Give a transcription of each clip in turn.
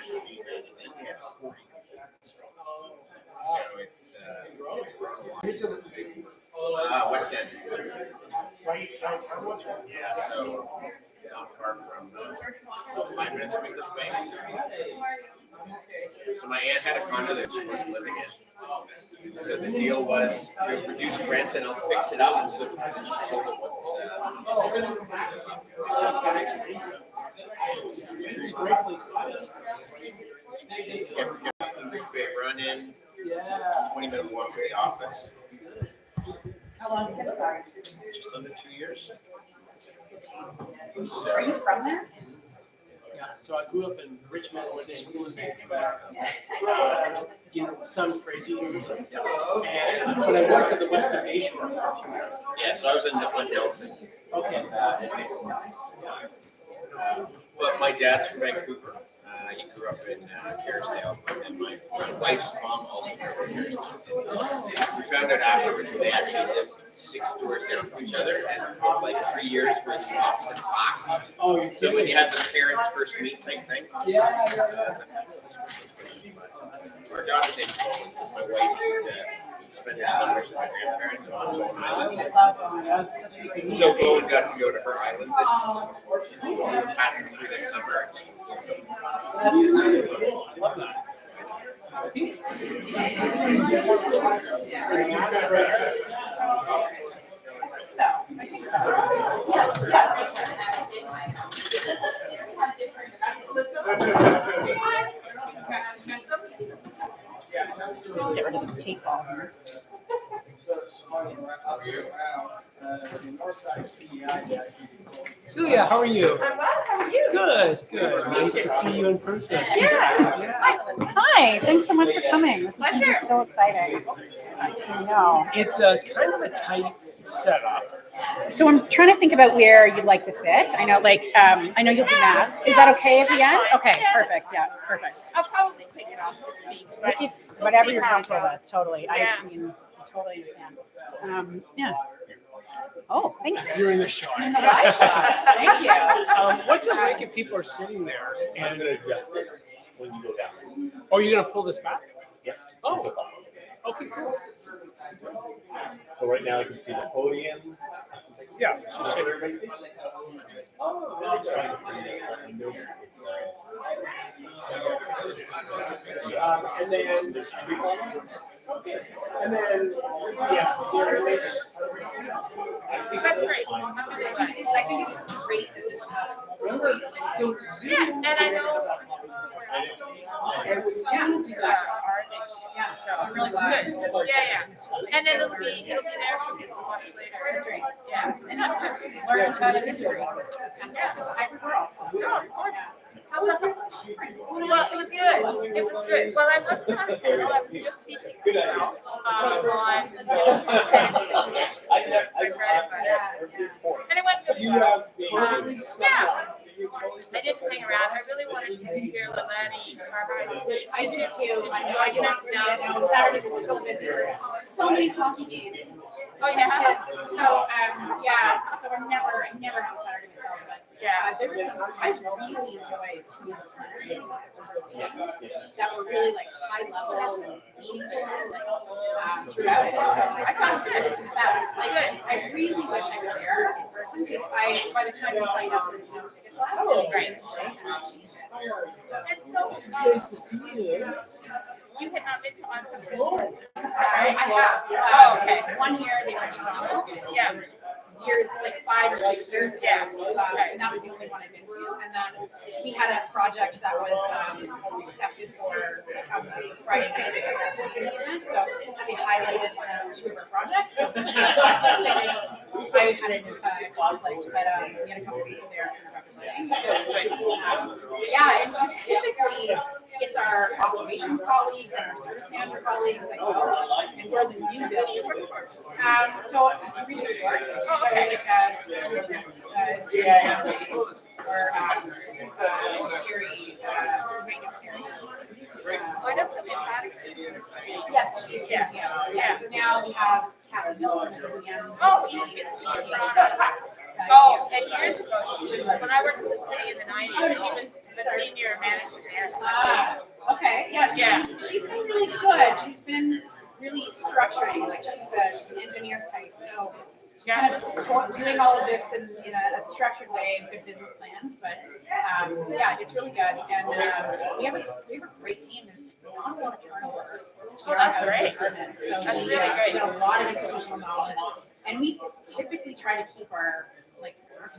national news band, and then we had 40. So it's West End. Yeah, so not far from 5 minutes from English Bank. So my aunt had a condo that she wasn't living in. And so the deal was, reduce rent and I'll fix it up. And so she sold it once. It's a great place. English Bay run in, 20-minute walk to the office. How long have you been there? Just under 2 years. Are you from there? Yeah, so I grew up in Richmond, went to school in Vancouver. Some crazy university. And but I worked at the Weston Village. Yeah, so I was in Nelson. Okay. But my dad's from Vancouver. He grew up in Kerrisdale, and my wife's mom also grew up in Kerrisdale. We found out afterwards that they actually lived 6 doors down from each other, and for like 3 years were in the opposite blocks. Oh, you're So when you had the parents first meet type thing. Yeah. Our daughter's name is Bowen, because my wife used to spend her summers with my grandparents on Bowen Island. So Bowen got to go to her island passing through this summer. I love that. So, I think so. Yes. Just get rid of this tape ball here. Julia, how are you? I'm well, how are you? Good, good. Nice to see you in person. Yeah. Hi, thanks so much for coming. This is going to be so exciting. I know. It's a kind of a tight setup. So I'm trying to think about where you'd like to sit. I know, I know you'll be masked. Is that okay at the end? Okay, perfect. Yeah, perfect. I'll probably pick it off to speak, but It's whatever you're comfortable with. Totally. Yeah. I mean, I totally understand. Yeah. Oh, thank you. You're in the shot. In the live shot. Thank you. What's it like if people are sitting there? And I'm gonna adjust it when you go down. oh, you're gonna pull this back? Yeah. Oh, okay, cool. So right now I can see the podium. Yeah. Should everybody see? Oh, I'm trying to find it. And then there's okay. And then your image. I think that's great. I think it's great that people have multiple ways to So yeah, and I know Yeah, so I'm really glad. good. Yeah. And it'll be there for people to watch later. That's right. Yeah. And it's just learn how to integrate this kind of stuff. It's a hybrid world. No, of course. How was your conference? Well, it was good. It was good. Well, I wasn't on a panel. I was just speaking myself on and it went good. You have Yeah. I didn't hang around. I really wanted to hear Lamani Carmichael. I did too. I did not see it. No, Saturday was so busy. So many hockey games. Oh yeah. So so I never have Saturday myself, but Yeah. there was some. I really enjoyed some of the conversations that were really high level and meaningful throughout it. So I thought it was a really success. I really wish I was there in person because by the time we signed up, there was no tickets left. Right. So It's so nice to see you. you had not been to on conference. I have. Oh, okay. 1 year they were just Yeah. years, 5 or 6 years ago. Yeah. And that was the only one I've been to. And then we had a project that was accepted for a Friday night event. So they highlighted 2 of our projects. So tickets, I had a conflict, but we had a couple people there representing. And because typically it's our operations colleagues and our service manager colleagues that go, and we're the new building. So region of York, so or Carrie, I know something about it. yes, she's here. Yeah. So now we have Kathy Wilson as a DM. And years ago, she was, when I worked in the city in the 90s, she was the senior manager there. kind of doing all of this in a structured way and good business plans. But yeah, it's really good, and we have a great team. There's not a lot of turnover. Oh, that's great. So That's we really great. got a lot of institutional knowledge, and we typically try to keep our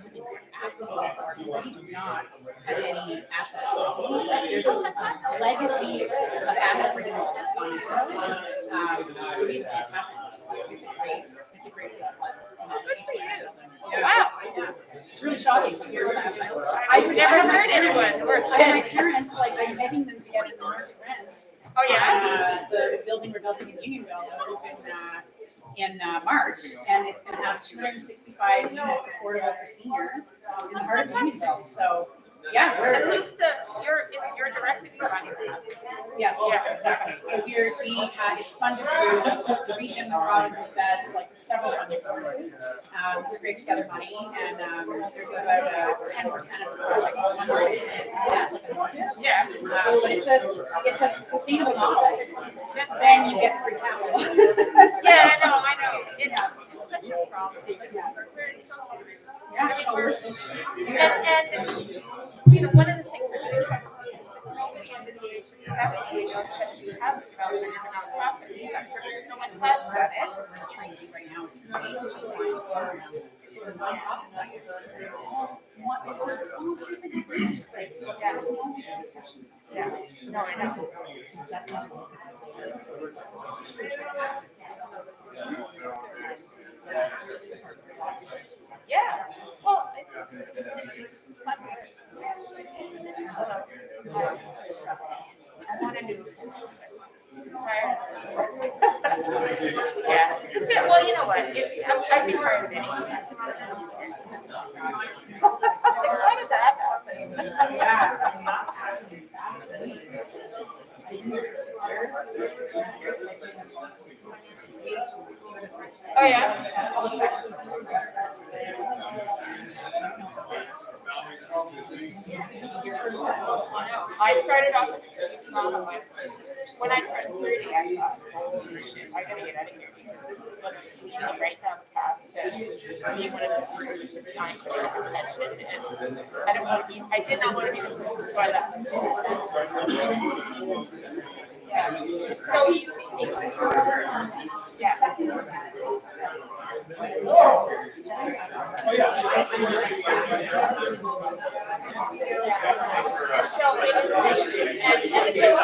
buildings are absolutely gorgeous. We do not have any asset problems. Like there's a legacy of asset renewal that's gone into us. So we have a fantastic building. It's a great place to live. Good for you. Yeah. Wow. Yeah. It's really shocking to hear that. But I've never heard anyone. I have my parents I'm begging them to get in the market rent. Oh yeah. The building we're building in Unionville will open in March, and it's going to have 265 units affordable for seniors in the heart of Unionville. So yeah, At least you're directly providing that. yeah, exactly. So it's funded through the region, the province, the feds, like several funding sources. We scrape together money, and there's about 10% of the project is funded in Yeah. but it's a sustainable model. Then you get free capital. Yeah, I know. It's such a problem. We're so screwed. Yeah, we're so screwed. And one of the things that we talk about, nobody under the age of 70 knows how to do housing development in a nonprofit. No one has done it. That's what we're trying to do right now. Is create programs for the nonprofit sector. They're all volunteers and members. Like, there's no one succession. Yeah. No, I know. Yeah. Well, it's fun. I want to do. Yeah. Well, you know what? I'd be tired of it. How did that happen? Oh yeah. I started off with a small one. When I turned 30, I thought, holy shit, I gotta get out of here because this is what leading me right down the path to being one of those groups that's trying to make this pension. And I don't want to be, I did not want to be the person, so I left. It's so easy. Yeah. So it is, and it goes,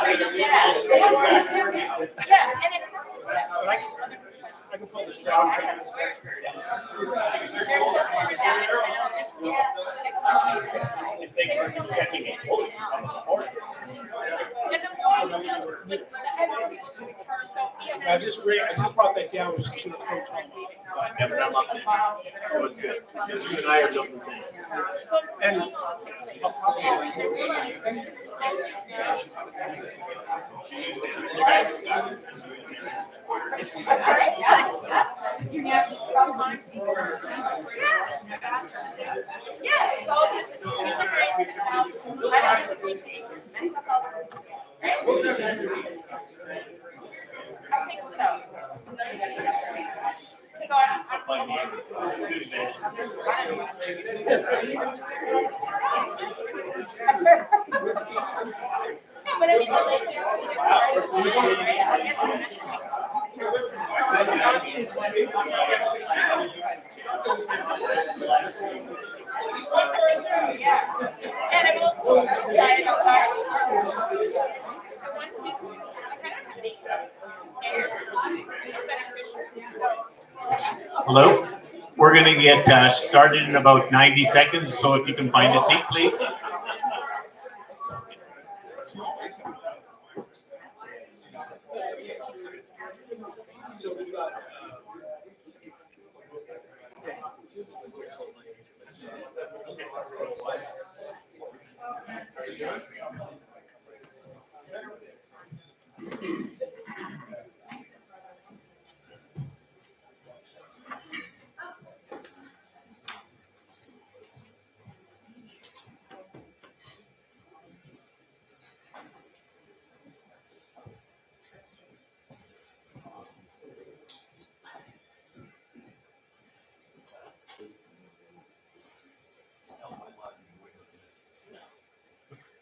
yeah, and it. I can pull this down. And thanks for checking in. I just brought that down. I was just going to throw Trump. So it's good. You and I are building the same. And I think so. But I mean, and I'm also excited about once you Hello, we're going to get started in about 90 seconds, so if you can find a seat, please.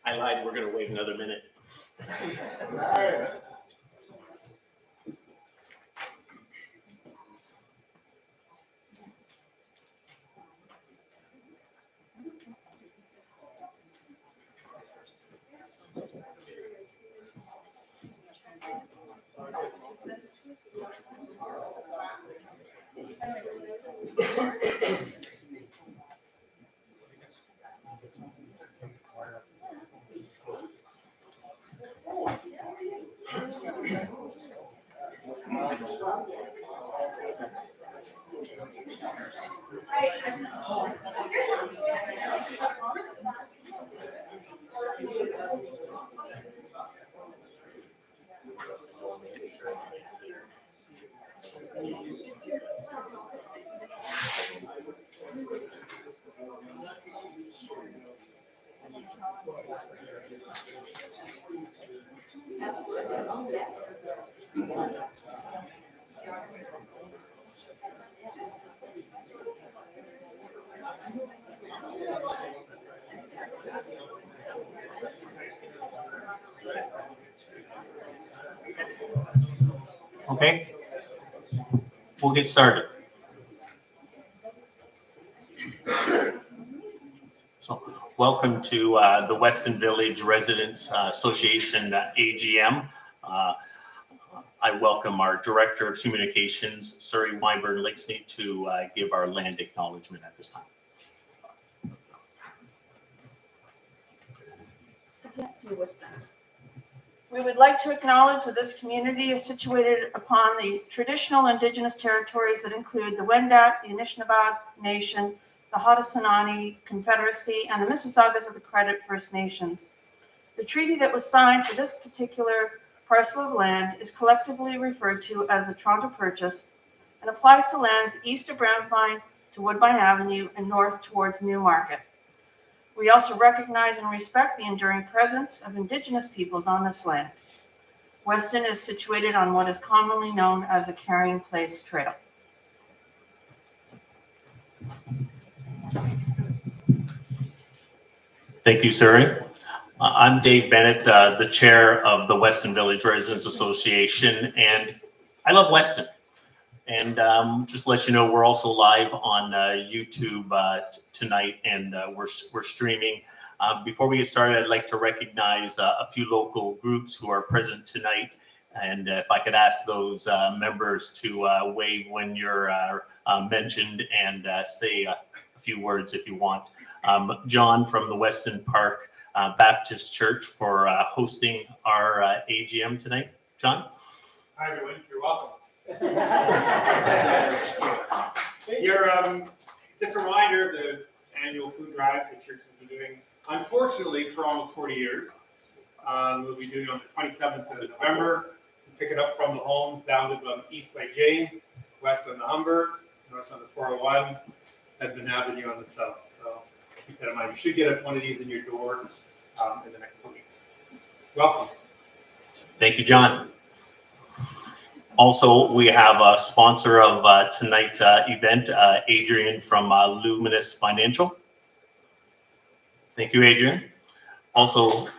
I lied, we're gonna wait another minute. Okay, we'll get started. So, welcome to the Weston Village Residents Association AGM. I welcome our Director of Communications, Surrey Wyburn Lixley, to give our land acknowledgement at this time. We would like to acknowledge that this community is situated upon the traditional indigenous territories that include the Wendat, the Anishinaabe Nation, the Haudenosaunee Confederacy, and the Mississaugas of the Credit First Nations. The treaty that was signed for this particular parcel of land is collectively referred to as the Toronto Purchase and applies to lands east of Browns Line to Woodbine Avenue and north towards Newmarket. We also recognize and respect the enduring presence of Indigenous peoples on this land. Weston is situated on what is commonly known as the Carrying Place Trail. Thank you, Surrey. I'm Dave Bennett, the chair of the Weston Village Residents Association, and I love Weston. And just to let you know, we're also live on YouTube tonight, and we're streaming. Before we get started, I'd like to recognize a few local groups who are present tonight. And if I could ask those members to wave when you're mentioned and say a few words if you want. John from the Weston Park Baptist Church for hosting our AGM tonight. John? Hi, everyone. You're welcome. You're just a reminder of the annual food drive the church has been doing, unfortunately, for almost 40 years. We'll be doing it on the 27th of November. We'll pick it up from the homes bounded on east by Jane, west on the Humber, north on the 401, Edmund Avenue on the south. So keep that in mind. You should get one of these in your door in the next 2 weeks. Welcome. Thank you, John. Also, we have a sponsor of tonight's event, Adrian from Luminous Financial. Thank you, Adrian. Also,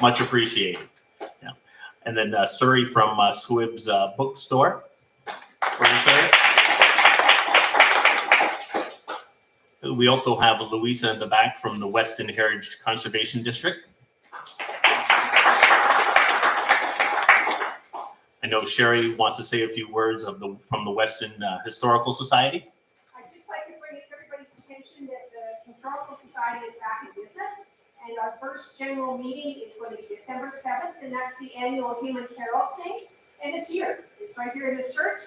much appreciated. Yeah. And then Surrey from Swib's Bookstore. We also have Louisa in the back from the Weston Heritage Conservation District. I know Sherry wants to say a few words from the Weston Historical Society. I'd just like to bring it to everybody's attention that the Historical Society is back in business, and our first general meeting is going to be December 7th, and that's the annual Hymn and Carol Sing, and it's here. It's right here in this church,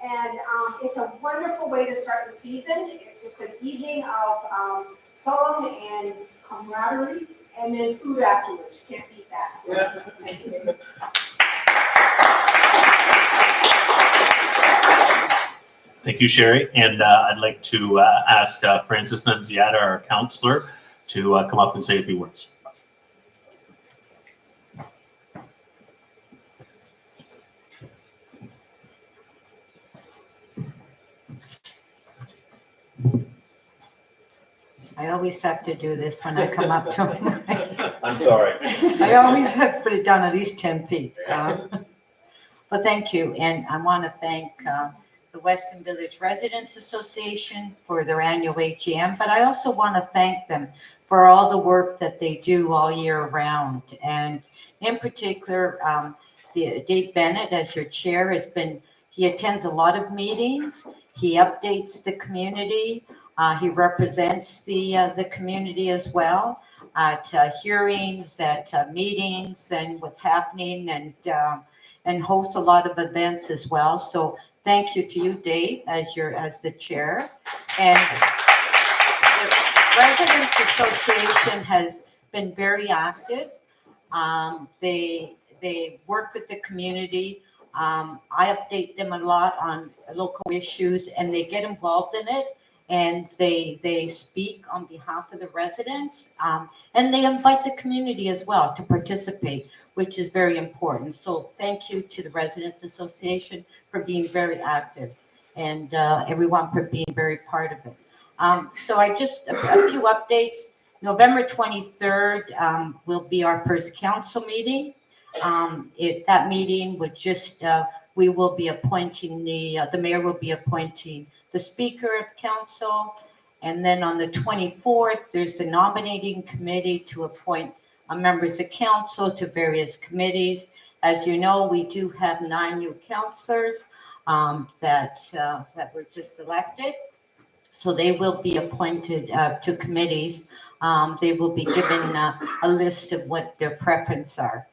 and it's a wonderful way to start the season. It's just an evening of song and camaraderie, and then food afterwards. You can't beat that. Yeah. Thank you, Sherry. And I'd like to ask Francis Nunziata, our counselor, to come up and say a few words. I always have to do this when I come up to them. I'm sorry. I always have to put it down at least 10 feet. But thank you, and I want to thank the Weston Village Residents Association for their annual AGM, but I also want to thank them for all the work that they do all year round. And in particular, Dave Bennett, as your chair, he attends a lot of meetings. He updates the community. He represents the community as well at hearings, at meetings, and what's happening, and hosts a lot of events as well. So thank you to you, Dave, as the chair. And the Residents Association has been very active. They work with the community. I update them a lot on local issues, and they get involved in it. And they speak on behalf of the residents, and they invite the community as well to participate, which is very important. So thank you to the Residents Association for being very active, and everyone for being very part of it. So I just, a few updates. November 23rd will be our first council meeting. That meeting would just, we will be appointing the mayor will be appointing the Speaker of Council. And then on the 24th, there's the nominating committee to appoint members of council to various committees. As you know, we do have 9 new councillors that were just elected. So they will be appointed to committees. They will be given a list of what their preferences are.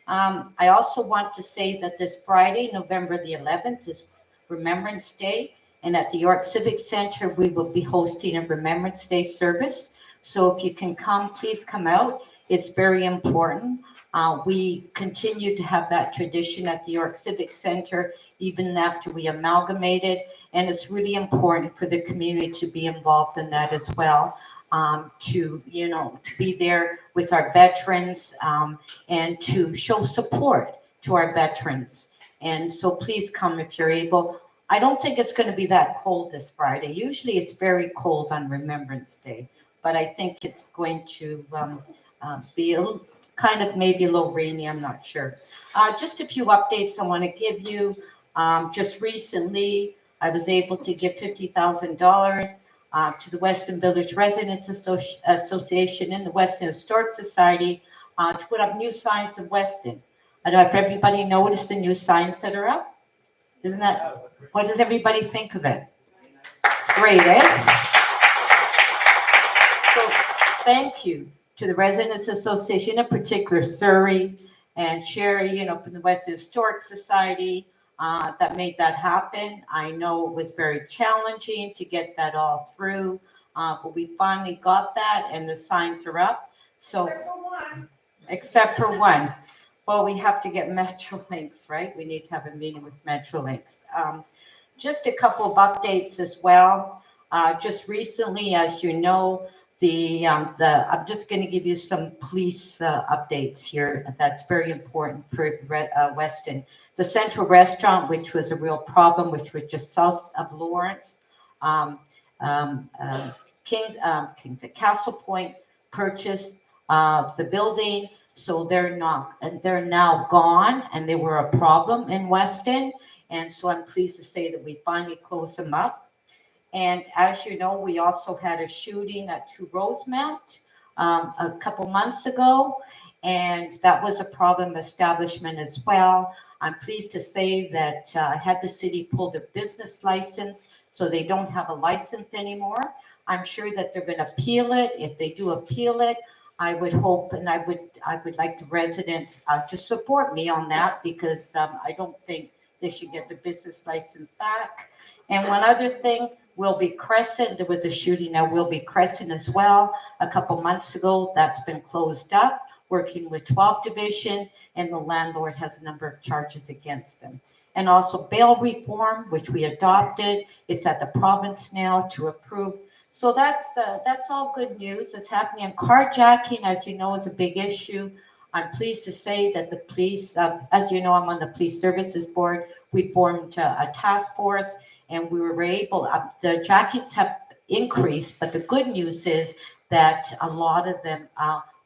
I also want to say that this Friday, November the 11th, is Remembrance Day. And at the York Civic Center, we will be hosting a Remembrance Day service. So if you can come, please come out. It's very important. We continue to have that tradition at the York Civic Center, even after we amalgamated. And it's really important for the community to be involved in that as well. To be there with our veterans and to show support to our veterans. And so please come if you're able. I don't think it's going to be that cold this Friday. Usually it's very cold on Remembrance Day, but I think it's going to be kind of maybe a little rainy. I'm not sure. Just a few updates I want to give you. Just recently, I was able to give $50,000 to the Weston Village Residents Association and the Weston Historic Society to put up new signs of Weston. I don't know if everybody noticed the new signs that are up. Isn't that, what does everybody think of it? It's great, eh? So thank you to the Residents Association, in particular Surrey and Sherry, from the Weston Historic Society that made that happen. I know it was very challenging to get that all through, but we finally got that and the signs are up. So, except for one. Well, we have to get Metrolinx, right? We need to have a meeting with Metrolinx. Just a couple of updates as well. Just recently, as you know, I'm just going to give you some police updates here. That's very important for Weston. The Central Restaurant, which was a real problem, which was just south of Lawrence. Kings at Castle Point purchased the building. So they're now gone, and they were a problem in Weston. And so I'm pleased to say that we finally closed them up. And as you know, we also had a shooting at 2 Rosemount a couple months ago, and that was a problem establishment as well. I'm pleased to say that had the city pull their business license, so they don't have a license anymore. I'm sure that they're going to appeal it. If they do appeal it, I would hope, and I would like the residents to support me on that, because I don't think they should get the business license back. And one other thing, Wilby Crescent, there was a shooting at Wilby Crescent as well a couple months ago. That's been closed up, working with 12th Division, and the landlord has a number of charges against them. And also bail reform, which we adopted. It's at the province now to approve. So that's all good news. It's happening. And carjacking, as you know, is a big issue. I'm pleased to say that the police, as you know, I'm on the Police Services Board. We formed a task force, and we were able, the jackets have increased, but the good news is that a lot of them,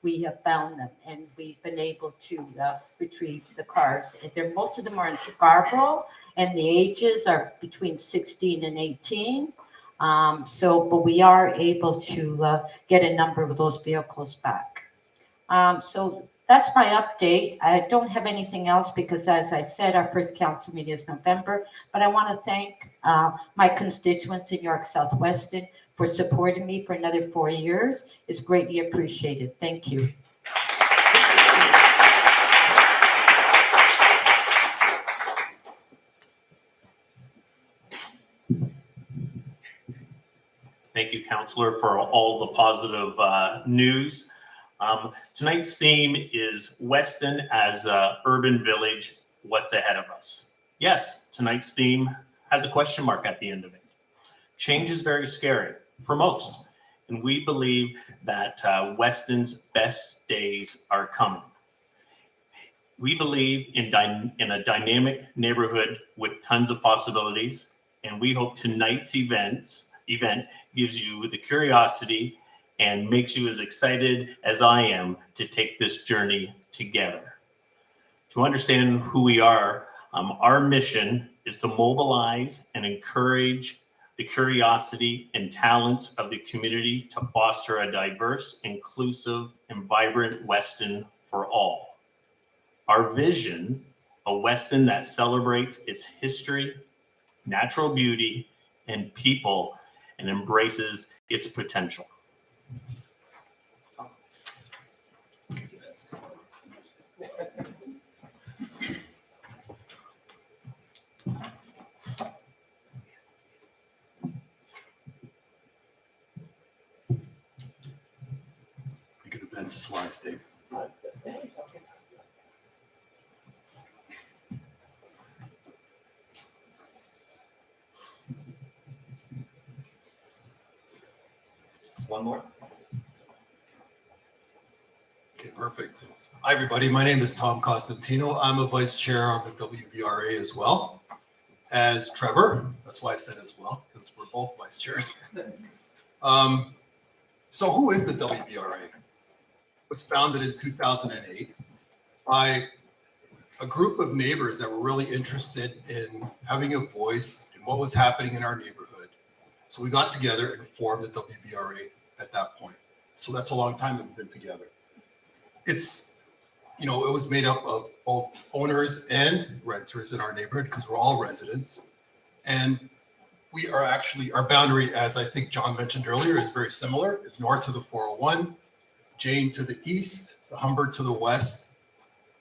we have found them and we've been able to retrieve the cars. Most of them are in Scarborough and the ages are between 16 and 18. But we are able to get a number of those vehicles back. So that's my update. I don't have anything else because, as I said, our first council meeting is November. But I want to thank my constituents in York South Weston for supporting me for another 4 years. It's greatly appreciated. Thank you. Thank you, Councillor, for all the positive news. Tonight's theme is Weston as a urban village, what's ahead of us? Yes, tonight's theme has a question mark at the end of it. Change is very scary for most, and we believe that Weston's best days are coming. We believe in a dynamic neighborhood with tons of possibilities, and we hope tonight's event gives you the curiosity and makes you as excited as I am to take this journey together. To understand who we are, our mission is to mobilize and encourage the curiosity and talents of the community to foster a diverse, inclusive, and vibrant Weston for all. Our vision, a Weston that celebrates its history, natural beauty, and people, and embraces its potential. You can advance the slides, Dave. One more. Okay, perfect. Hi, everybody. My name is Tom Costantino. I'm a vice chair on the WVRA as well as Trevor. That's why I said as well, because we're both vice chairs. So who is the WVRA? It was founded in 2008 by a group of neighbors that were really interested in having a voice in what was happening in our neighborhood. So we got together and formed the WVRA at that point. So that's a long time that we've been together. It's, it was made up of both owners and renters in our neighborhood because we're all residents. And we are actually, our boundary, as I think John mentioned earlier, is very similar. It's north to the 401, Jane to the east, the Humber to the west,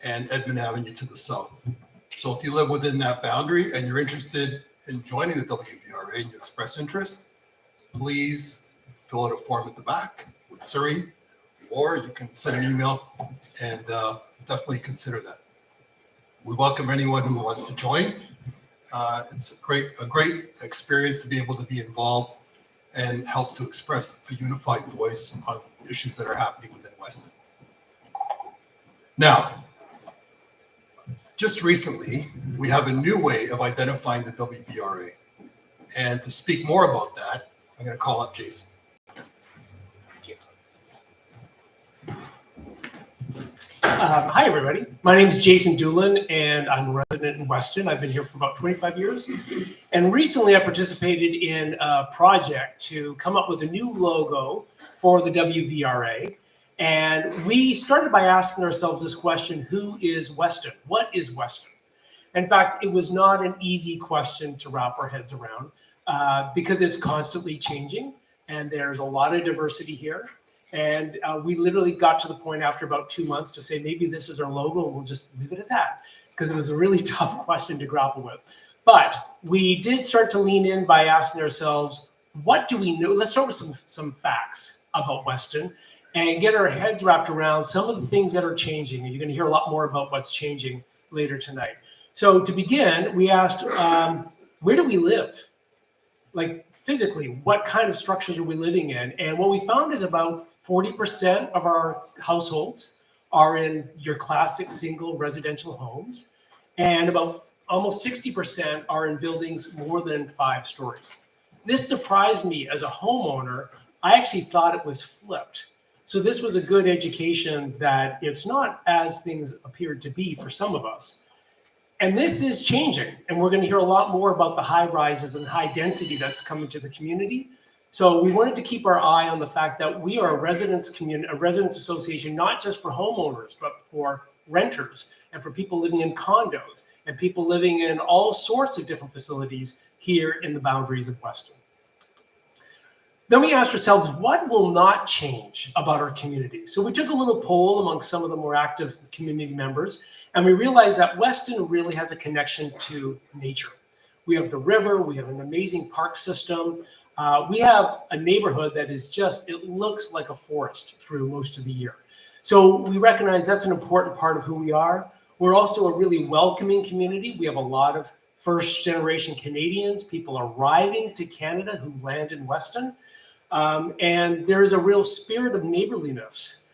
and Edmund Avenue to the south. So if you live within that boundary and you're interested in joining the WVRA and you express interest, please fill out a form at the back with Surrey, or you can send an email and definitely consider that. We welcome anyone who wants to join. It's a great experience to be able to be involved and help to express a unified voice on issues that are happening within Weston. Now, just recently, we have a new way of identifying the WVRA. And to speak more about that, I'm going to call up Jason. Hi, everybody. My name is Jason Doolin, and I'm a resident in Weston. I've been here for about 25 years. And recently, I participated in a project to come up with a new logo for the WVRA. And we started by asking ourselves this question: who is Weston? What is Weston? In fact, it was not an easy question to wrap our heads around because it's constantly changing, and there's a lot of diversity here. And we literally got to the point after about 2 months to say, maybe this is our logo, and we'll just leave it at that, because it was a really tough question to grapple with. But we did start to lean in by asking ourselves, what do we know? Let's start with some facts about Weston and get our heads wrapped around some of the things that are changing. And you're going to hear a lot more about what's changing later tonight. So to begin, we asked, where do we live? Like physically, what kind of structures are we living in? And what we found is about 40% of our households are in your classic single residential homes, and about almost 60% are in buildings more than 5 stories. This surprised me as a homeowner I actually thought it was flipped. So this was a good education that it's not as things appeared to be for some of us. And this is changing, and we're going to hear a lot more about the high rises and high density that's coming to the community. So we wanted to keep our eye on the fact that we are a residents community, a residents association, not just for homeowners, but for renters and for people living in condos and people living in all sorts of different facilities here in the boundaries of Weston. Then we asked ourselves, what will not change about our community? So we took a little poll among some of the more active community members, and we realized that Weston really has a connection to nature. We have the river, we have an amazing park system. We have a neighborhood that is just, it looks like a forest through most of the year. So we recognize that's an important part of who we are. We're also a really welcoming community. We have a lot of first generation Canadians, people arriving to Canada who land in Weston. And there is a real spirit of neighborliness.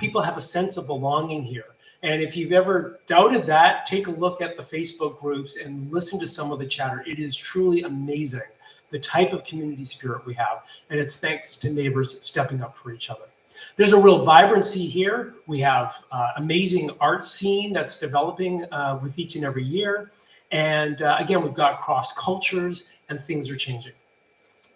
People have a sense of belonging here. And if you've ever doubted that, take a look at the Facebook groups and listen to some of the chatter. It is truly amazing, the type of community spirit we have. And it's thanks to neighbors stepping up for each other. There's a real vibrancy here. We have amazing art scene that's developing with each and every year. And again, we've got cross cultures and things are changing.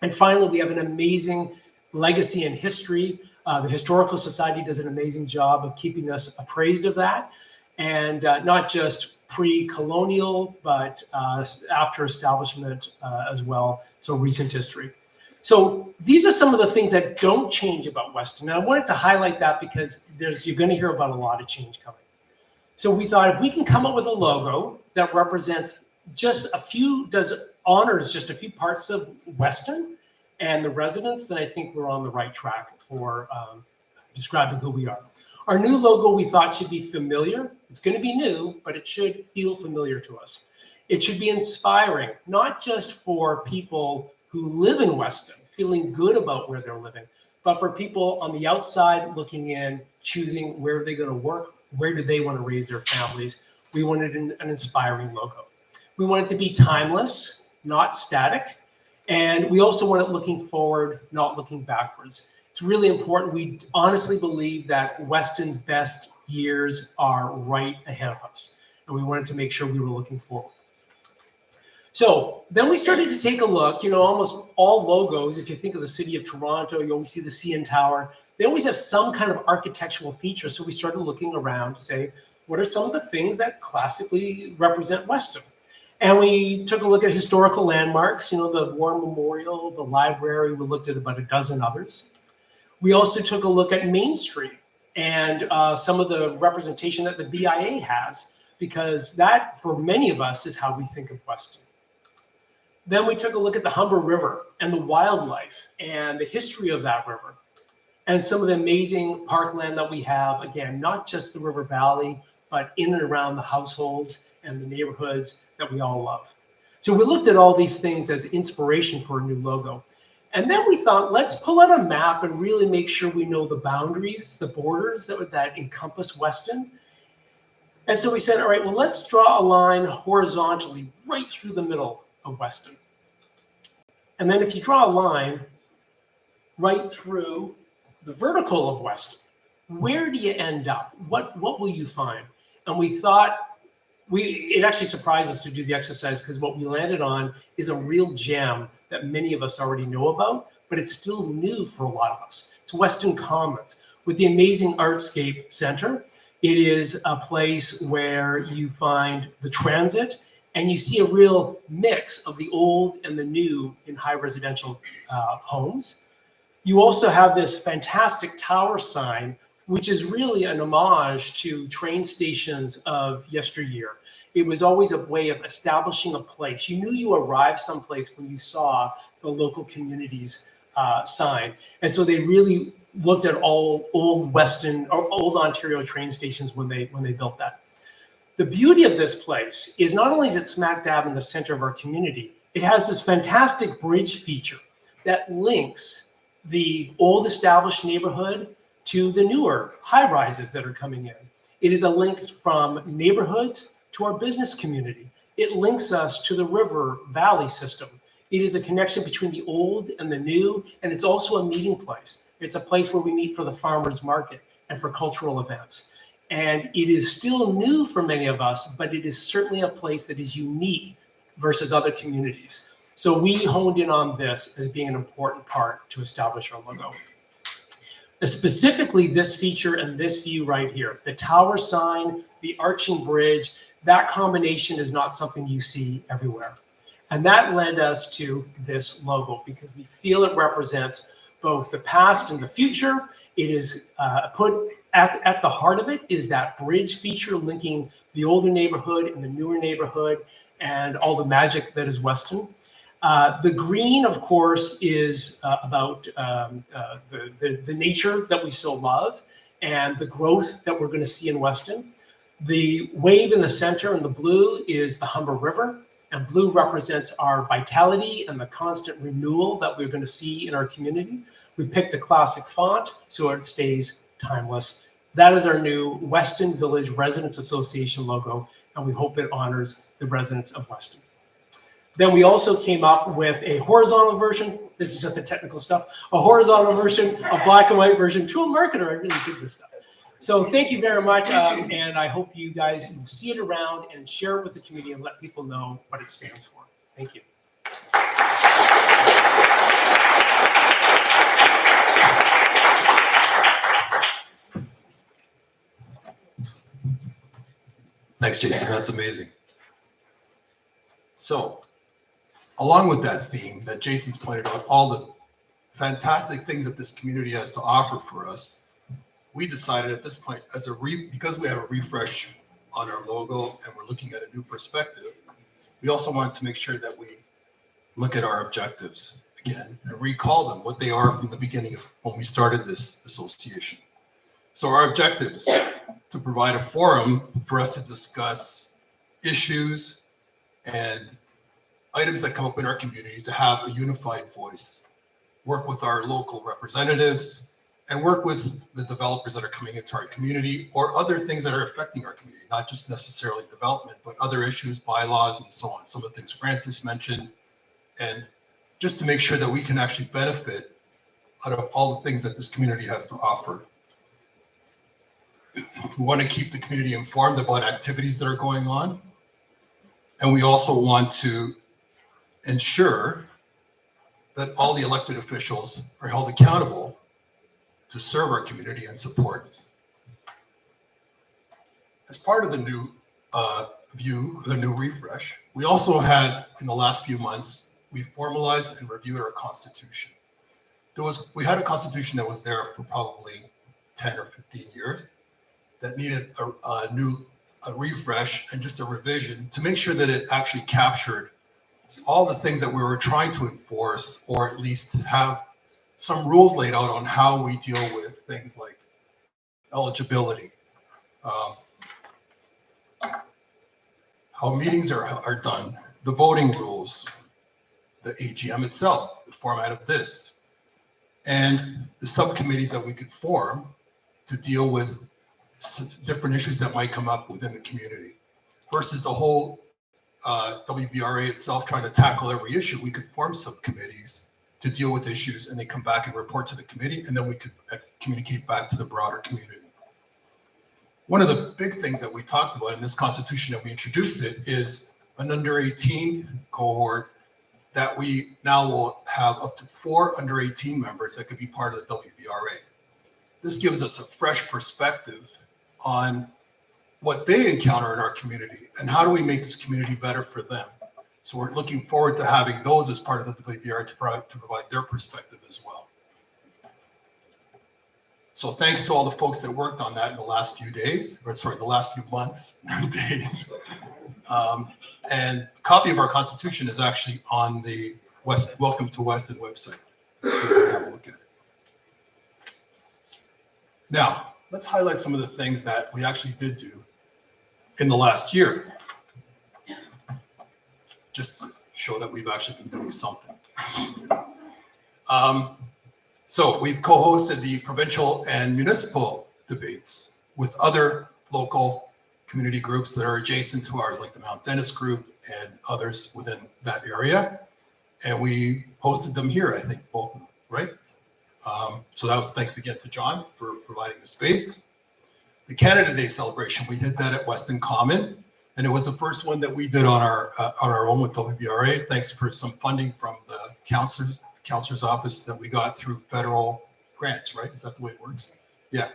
And finally, we have an amazing legacy and history. The Historical Society does an amazing job of keeping us appraised of that. And not just pre-colonial, but after establishment as well, so recent history. So these are some of the things that don't change about Weston. And I wanted to highlight that because you're going to hear about a lot of change coming. So we thought if we can come up with a logo that represents just a few, honors just a few parts of Weston and the residents, then I think we're on the right track for describing who we are. Our new logo we thought should be familiar. It's going to be new, but it should feel familiar to us. It should be inspiring, not just for people who live in Weston, feeling good about where they're living, but for people on the outside looking in, choosing where they're going to work, where do they want to raise their families. We wanted an inspiring logo. We want it to be timeless, not static. And we also want it looking forward, not looking backwards. It's really important. We honestly believe that Weston's best years are right ahead of us. And we wanted to make sure we were looking forward. So then we started to take a look, almost all logos, if you think of the city of Toronto, you always see the CN Tower. They always have some kind of architectural feature. So we started looking around to say, what are some of the things that classically represent Weston? And we took a look at historical landmarks, the War Memorial, the library. We looked at about a dozen others. We also took a look at Main Street and some of the representation that the BIA has, because that, for many of us, is how we think of Weston. Then we took a look at the Humber River and the wildlife and the history of that river and some of the amazing parkland that we have. Again, not just the river valley, but in and around the households and the neighborhoods that we all love. So we looked at all these things as inspiration for a new logo. And then we thought, let's pull out a map and really make sure we know the boundaries, the borders that encompass Weston. And so we said, all right, well, let's draw a line horizontally right through the middle of Weston. And then if you draw a line right through the vertical of Weston, where do you end up? What will you find? And we thought, it actually surprised us to do the exercise because what we landed on is a real gem that many of us already know about, but it's still new for a lot of us. It's Weston Commons with the amazing Artscape Center. It is a place where you find the transit and you see a real mix of the old and the new in high residential homes. You also have this fantastic tower sign, which is really an homage to train stations of yesteryear. It was always a way of establishing a place. You knew you arrived someplace when you saw the local community's sign. And so they really looked at all old Weston or old Ontario train stations when they built that. The beauty of this place is not only is it smack dab in the center of our community, it has this fantastic bridge feature that links the old established neighborhood to the newer high rises that are coming in. It is a link from neighborhoods to our business community. It links us to the river valley system. It is a connection between the old and the new, and it's also a meeting place. It's a place where we meet for the farmers market and for cultural events. And it is still new for many of us, but it is certainly a place that is unique versus other communities. So we honed in on this as being an important part to establish our logo. Specifically, this feature and this view right here, the tower sign, the arching bridge, that combination is not something you see everywhere. And that led us to this logo because we feel it represents both the past and the future. It is put at the heart of it is that bridge feature linking the older neighborhood and the newer neighborhood and all the magic that is Weston. The green, of course, is about the nature that we so love and the growth that we're going to see in Weston. The wave in the center and the blue is the Humber River, and blue represents our vitality and the constant renewal that we're going to see in our community. We picked a classic font so it stays timeless. That is our new Weston Village Residents Association logo, and we hope it honors the residents of Weston. Then we also came up with a horizontal version. This is just the technical stuff. A horizontal version, a black and white version. To a marketer, I really dig this stuff. So thank you very much, and I hope you guys will see it around and share it with the community and let people know what it stands for. Thank you. Thanks, Jason. That's amazing. So, along with that theme that Jason's pointed out, all the fantastic things that this community has to offer for us, we decided at this point, because we have a refresh on our logo and we're looking at a new perspective, we also wanted to make sure that we look at our objectives again and recall them, what they are from the beginning of when we started this association. So our objectives: to provide a forum for us to discuss issues and items that come up in our community, to have a unified voice, work with our local representatives, and work with the developers that are coming into our community or other things that are affecting our community, not just necessarily development, but other issues, bylaws, and so on. Some of the things Francis mentioned, and just to make sure that we can actually benefit out of all the things that this community has to offer. We want to keep the community informed about activities that are going on. And we also want to ensure that all the elected officials are held accountable to serve our community and support us. As part of the new the new refresh, we also had, in the last few months, we formalized and reviewed our constitution. We had a constitution that was there for probably 10 or 15 years that needed a refresh and just a revision to make sure that it actually captured all the things that we were trying to enforce, or at least have some rules laid out on how we deal with things like eligibility, how meetings are done, the voting rules, the AGM itself, the format of this, and the subcommittees that we could form to deal with different issues that might come up within the community, versus the whole WVRA itself trying to tackle every issue. We could form subcommittees to deal with issues, and they come back and report to the committee, and then we could communicate back to the broader community. One of the big things that we talked about in this constitution that we introduced it is an under 18 cohort that we now will have up to 4 under 18 members that could be part of the WVRA. This gives us a fresh perspective on what they encounter in our community and how do we make this community better for them. So we're looking forward to having those as part of the WVRA to provide their perspective as well. So thanks to all the folks that worked on that in the last few days, or sorry, the last few months, days. And a copy of our constitution is actually on the Welcome to Weston website. So you can have a look at it. Now, let's highlight some of the things that we actually did do in the last year, just to show that we've actually been doing something. So we've co-hosted the provincial and municipal debates with other local community groups that are adjacent to ours, like the Mount Dennis group and others within that area. And we hosted them here, I think, both of them, right? So that was thanks again to John for providing the space. The Canada Day celebration, we did that at Weston Common, and it was the first one that we did on our own with WBRA, thanks for some funding from the counselor's office that we got through federal grants, right? Is that the way it works? Yeah.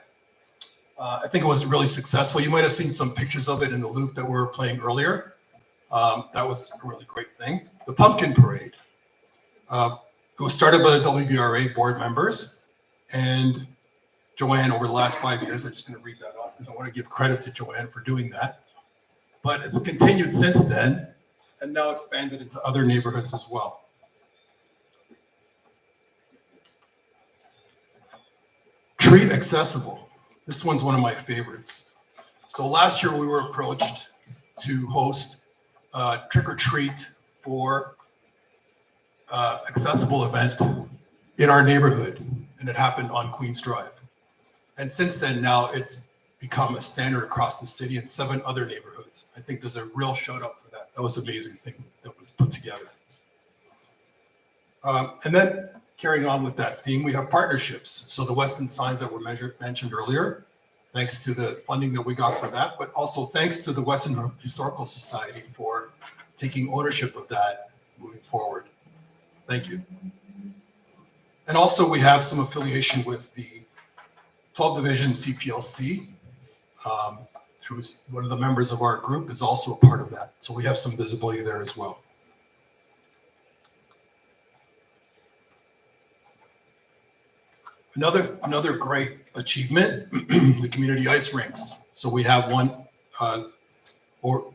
I think it was really successful. You might have seen some pictures of it in the loop that we were playing earlier. That was a really great thing. The pumpkin parade. It was started by the WBRA board members, and Joanne, over the last 5 years, I'm just going to read that off because I want to give credit to Joanne for doing that. But it's continued since then, and now expanded into other neighborhoods as well. Treat accessible. This one's one of my favorites. So last year we were approached to host a trick or treat for accessible event in our neighborhood, and it happened on Queens Drive. And since then, now it's become a standard across the city in 7 other neighborhoods. I think there's a real shout out for that. That was an amazing thing that was put together. And then carrying on with that theme, we have partnerships. So the Weston signs that were mentioned earlier, thanks to the funding that we got for that, but also thanks to the Weston Historical Society for taking ownership of that moving forward. Thank you. And also we have some affiliation with the 12th Division CPLC. Through one of the members of our group is also a part of that. So we have some visibility there as well. Another great achievement, the community ice rinks. So we have one, or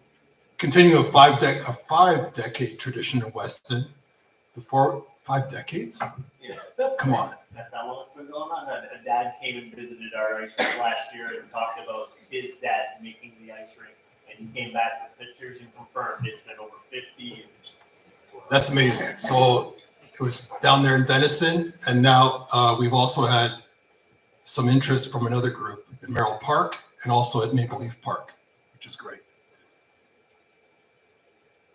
continuing a five-decade tradition in Weston. The 5 decades? Yeah. Come on. That's how long it's been going on. A dad came and visited our ice rink last year and talked about his dad making the ice rink. And he came back with pictures and confirmed it's been over 50 years. That's amazing. So it was down there in Denison, and now we've also had some interest from another group in Merrill Park and also at Maple Leaf Park, which is great.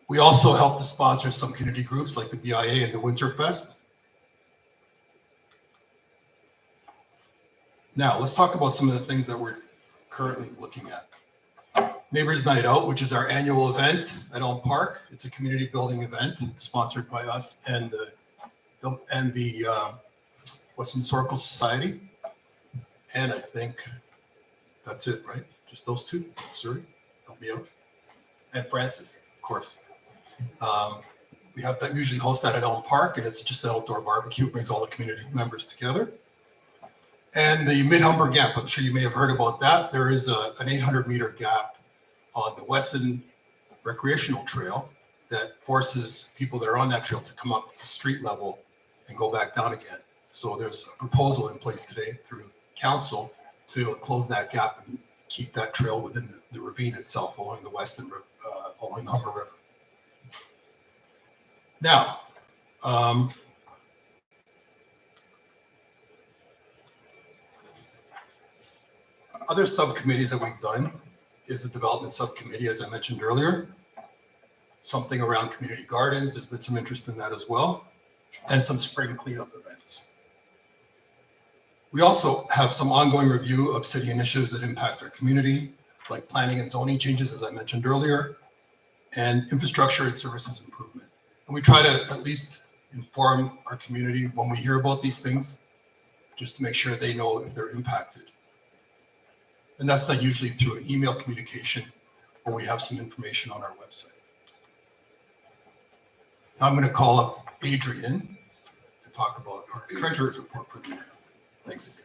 We also help to sponsor some community groups like the BIA and the Winterfest. Now, let's talk about some of the things that we're currently looking at. Neighbors Night Out, which is our annual event at Elm Park. It's a community building event sponsored by us and the Weston Historical Society. And I think that's it, right? Just those two. Sorry, help me out. And Francis, of course. We have that usually host that at Elm Park, and it's just an outdoor barbecue. It brings all the community members together. And the Mid-Humber Gap, I'm sure you may have heard about that. There is an 800-meter gap on the Weston Recreational Trail that forces people that are on that trail to come up to street level and go back down again. So there's a proposal in place today through council to be able to close that gap and keep that trail within the ravine itself along the Weston, along the Humber River. Now, other subcommittees that we've done is the development subcommittee, as I mentioned earlier. Something around community gardens. There's been some interest in that as well, and some spring cleanup events. We also have some ongoing review of city initiatives that impact our community, like planning and zoning changes, as I mentioned earlier, and infrastructure and services improvement. And we try to at least inform our community when we hear about these things, just to make sure they know if they're impacted. And that's not usually through an email communication, or we have some information on our website. Now I'm going to call up Adrian to talk about our treasurer's report for the year. Thanks.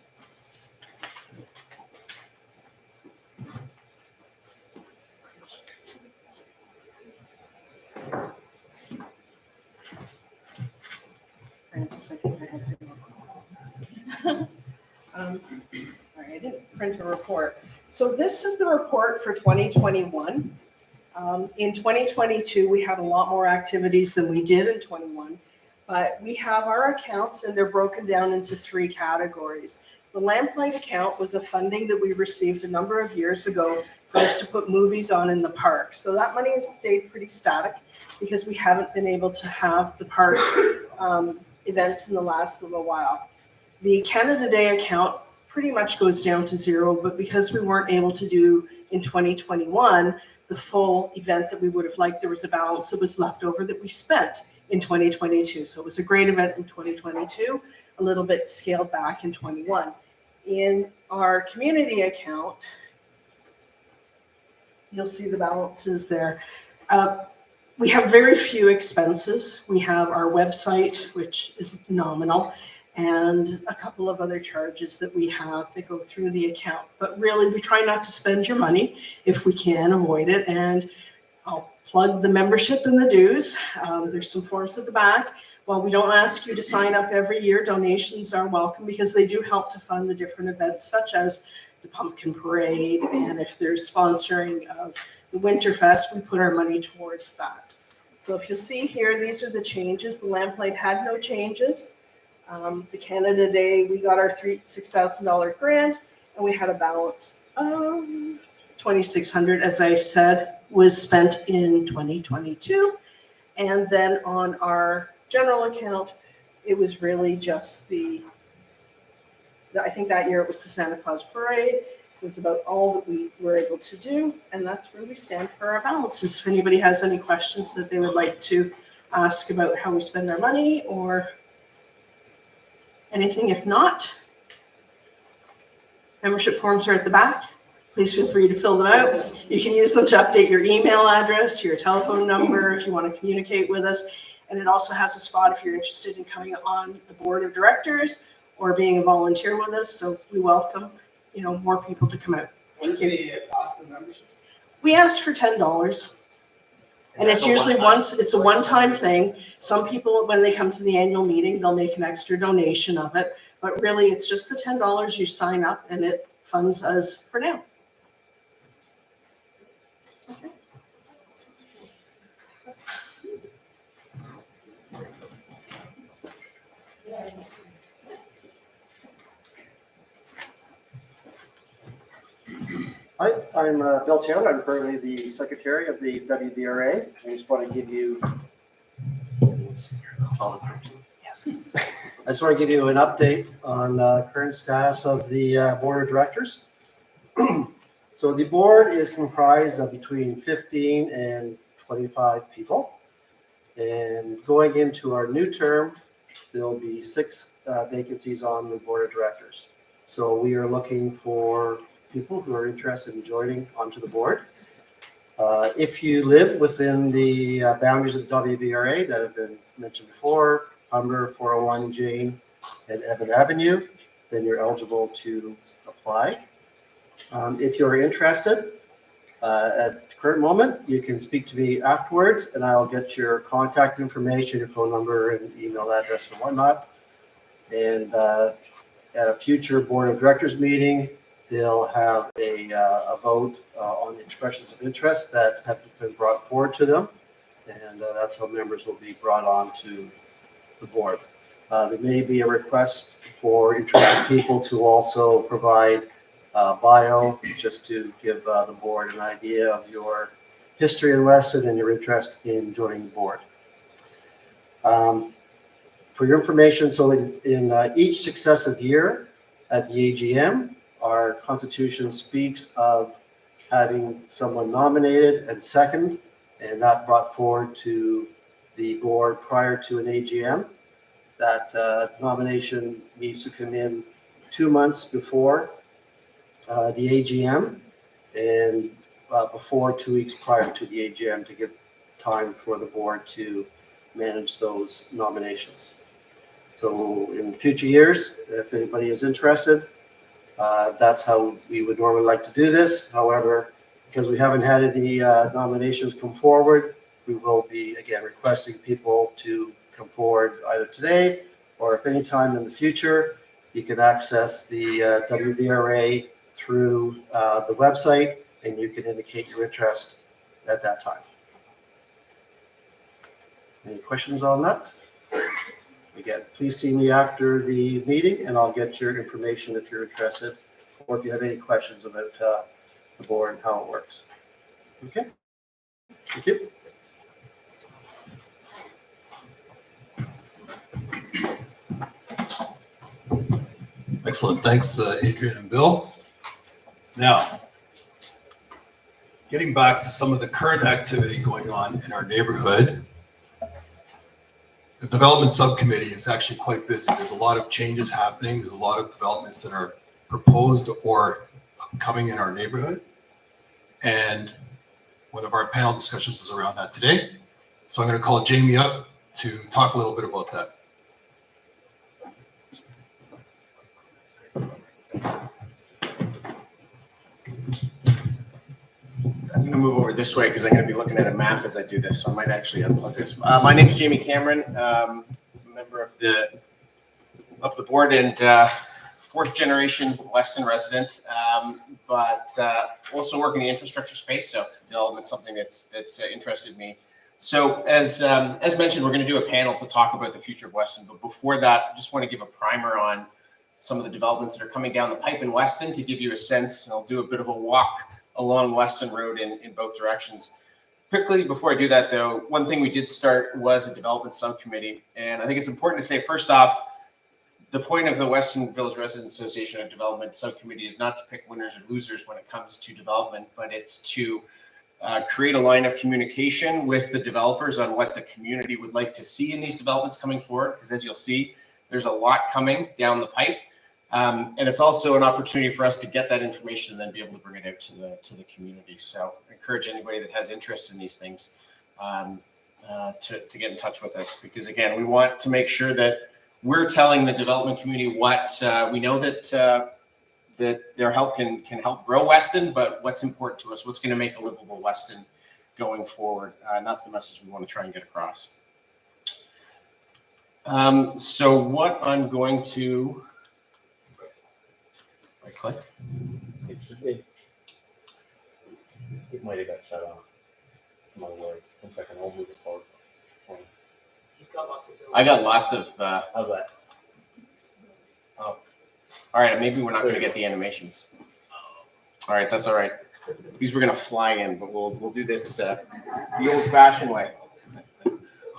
Francis, I think I have it. Sorry, I didn't print a report. So this is the report for 2021. In 2022, we had a lot more activities than we did in 21, but we have our accounts and they're broken down into 3 categories. The Lamplight account was a funding that we received a number of years ago for us to put movies on in the park. So that money has stayed pretty static because we haven't been able to have the park events in the last little while. The Canada Day account pretty much goes down to zero, but because we weren't able to do in 2021 the full event that we would have liked, there was a balance that was left over that we spent in 2022. So it was a great event in 2022, a little bit scaled back in 21. In our community account, you'll see the balances there. We have very few expenses. We have our website, which is nominal, and a couple of other charges that we have that go through the account. But really, we try not to spend your money if we can avoid it. And I'll plug the membership and the dues. There's some forms at the back. While we don't ask you to sign up every year, donations are welcome because they do help to fund the different events such as the Pumpkin Parade. And if there's sponsoring of the Winterfest, we put our money towards that. So if you'll see here, these are the changes. The Lamplight had no changes. The Canada Day, we got our $6,000 grant, and we had a balance of $2,600, as I said, was spent in 2022. And then on our general account, it was really just I think that year it was the Santa Claus Parade. It was about all that we were able to do, and that's where we stand for our balances. If anybody has any questions that they would like to ask about how we spend our money or anything, if not, membership forms are at the back. Please feel free to fill them out. You can use them to update your email address, your telephone number if you want to communicate with us. And it also has a spot if you're interested in coming on the board of directors or being a volunteer with us. So we welcome, more people to come out. What is the cost of membership? We ask for $10. And it's usually it's a one-time thing. Some people, when they come to the annual meeting, they'll make an extra donation of it. But really, it's just the $10 you sign up and it funds us for now. Okay. Hi, I'm Bill Taylor. I'm currently the secretary of the WBRA. I just want to give you an update on current status of the board of directors. So the board is comprised of between 15 and 25 people. And going into our new term, there'll be 6 vacancies on the board of directors. So we are looking for people who are interested in joining onto the board. If you live within the boundaries of the WBRA that have been mentioned before, Humber, 401 Jane, and Evan Avenue, then you're eligible to apply. If you're interested, at the current moment, you can speak to me afterwards and I'll get your contact information, your phone number and email address and whatnot. And at a future board of directors meeting, they'll have a vote on the expressions of interest that have been brought forward to them. And that's how members will be brought on to the board. There may be a request for interested people to also provide bio, just to give the board an idea of your history in Weston and your interest in joining the board. For your information, so in each successive year at the AGM, our Constitution speaks of having someone nominated and seconded, and that brought forward to the board prior to an AGM. That nomination needs to come in 2 months before the AGM and before 2 weeks prior to the AGM to give time for the board to manage those nominations. So in future years, if anybody is interested, that's how we would normally like to do this. However, because we haven't had any nominations come forward, we will be again requesting people to come forward either today or if any time in the future. You can access the WBRA through the website and you can indicate your interest at that time. Any questions on that? Again, please see me after the meeting and I'll get your information if you're interested, or if you have any questions about the board and how it works. Okay? Thank you. Excellent. Thanks, Adrian and Bill. Now, getting back to some of the current activity going on in our neighborhood, the development subcommittee is actually quite busy. There's a lot of changes happening. There's a lot of developments that are proposed or upcoming in our neighborhood. And one of our panel discussions is around that today. So I'm going to call Jamie up to talk a little bit about that. I'm going to move over this way because I'm going to be looking at a map as I do this, so I might actually unplug this. My name is Jamie Cameron, member of the board and fourth generation Weston resident, but also work in the infrastructure space. So development's something that's interested me. So as mentioned, we're going to do a panel to talk about the future of Weston. But before that, I just want to give a primer on some of the developments that are coming down the pipe in Weston to give you a sense. And I'll do a bit of a walk along Weston Road in both directions. Quickly, before I do that though, one thing we did start was a development subcommittee. And I think it's important to say, first off, the point of the Weston Village Residents Association and Development Subcommittee is not to pick winners or losers when it comes to development, but it's to create a line of communication with the developers on what the community would like to see in these developments coming forward. Because as you'll see, there's a lot coming down the pipe. And it's also an opportunity for us to get that information and then be able to bring it out to the community. So I encourage anybody that has interest in these things to get in touch with us, because again, we want to make sure that we're telling the development community what we know that their help can help grow Weston, but what's important to us, what's going to make a livable Weston going forward. And that's the message we want to try and get across. So what I'm going to click. It might have got shut off. My word. 1 second, I'll move it forward. He's got lots of. I got lots of. How's that? Oh, all right. Maybe we're not going to get the animations. All right, that's all right. These were going to fly in, but we'll do this the old-fashioned way.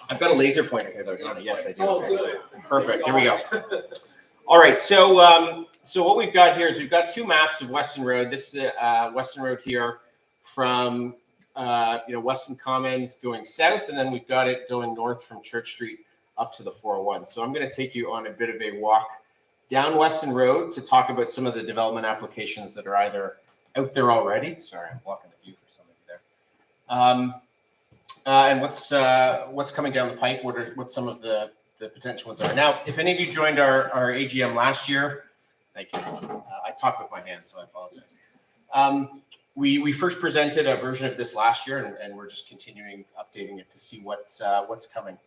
I've got a laser pointer here, though, don't I? Yes, I do. Oh, good. Perfect. Here we go. All right. So what we've got here is we've got two maps of Weston Road. This is Weston Road here from Weston Commons going south, and then we've got it going north from Church Street up to the 401. So I'm going to take you on a bit of a walk down Weston Road to talk about some of the development applications that are either out there already. Sorry, I'm blocking the view for some of you there. And what's coming down the pipe? What some of the potential ones are. Now, if any of you joined our AGM last year, thank you. I talk with my hands, so I apologize. We first presented a version of this last year, and we're just continuing updating it to see what's coming.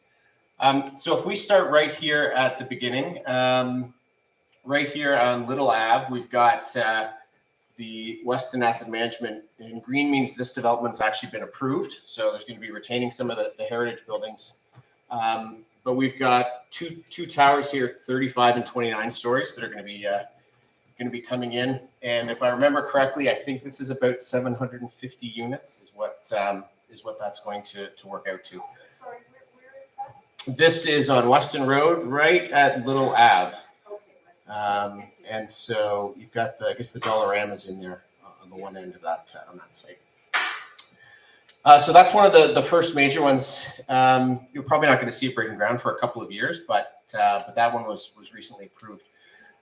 So if we start right here at the beginning, right here on Little Ave, we've got the Weston Asset Management. In green means this development's actually been approved, so there's going to be retaining some of the heritage buildings. But we've got two towers here, 35 and 29 stories, that are going to be coming in. And if I remember correctly, I think this is about 750 units is what that's going to work out to. Sorry, where is that? This is on Weston Road, right at Little Ave. Okay. And so you've got I guess the Dollarama's in there on the one end of that on that site. So that's one of the first major ones. You're probably not going to see it breaking ground for a couple of years, but that one was recently approved.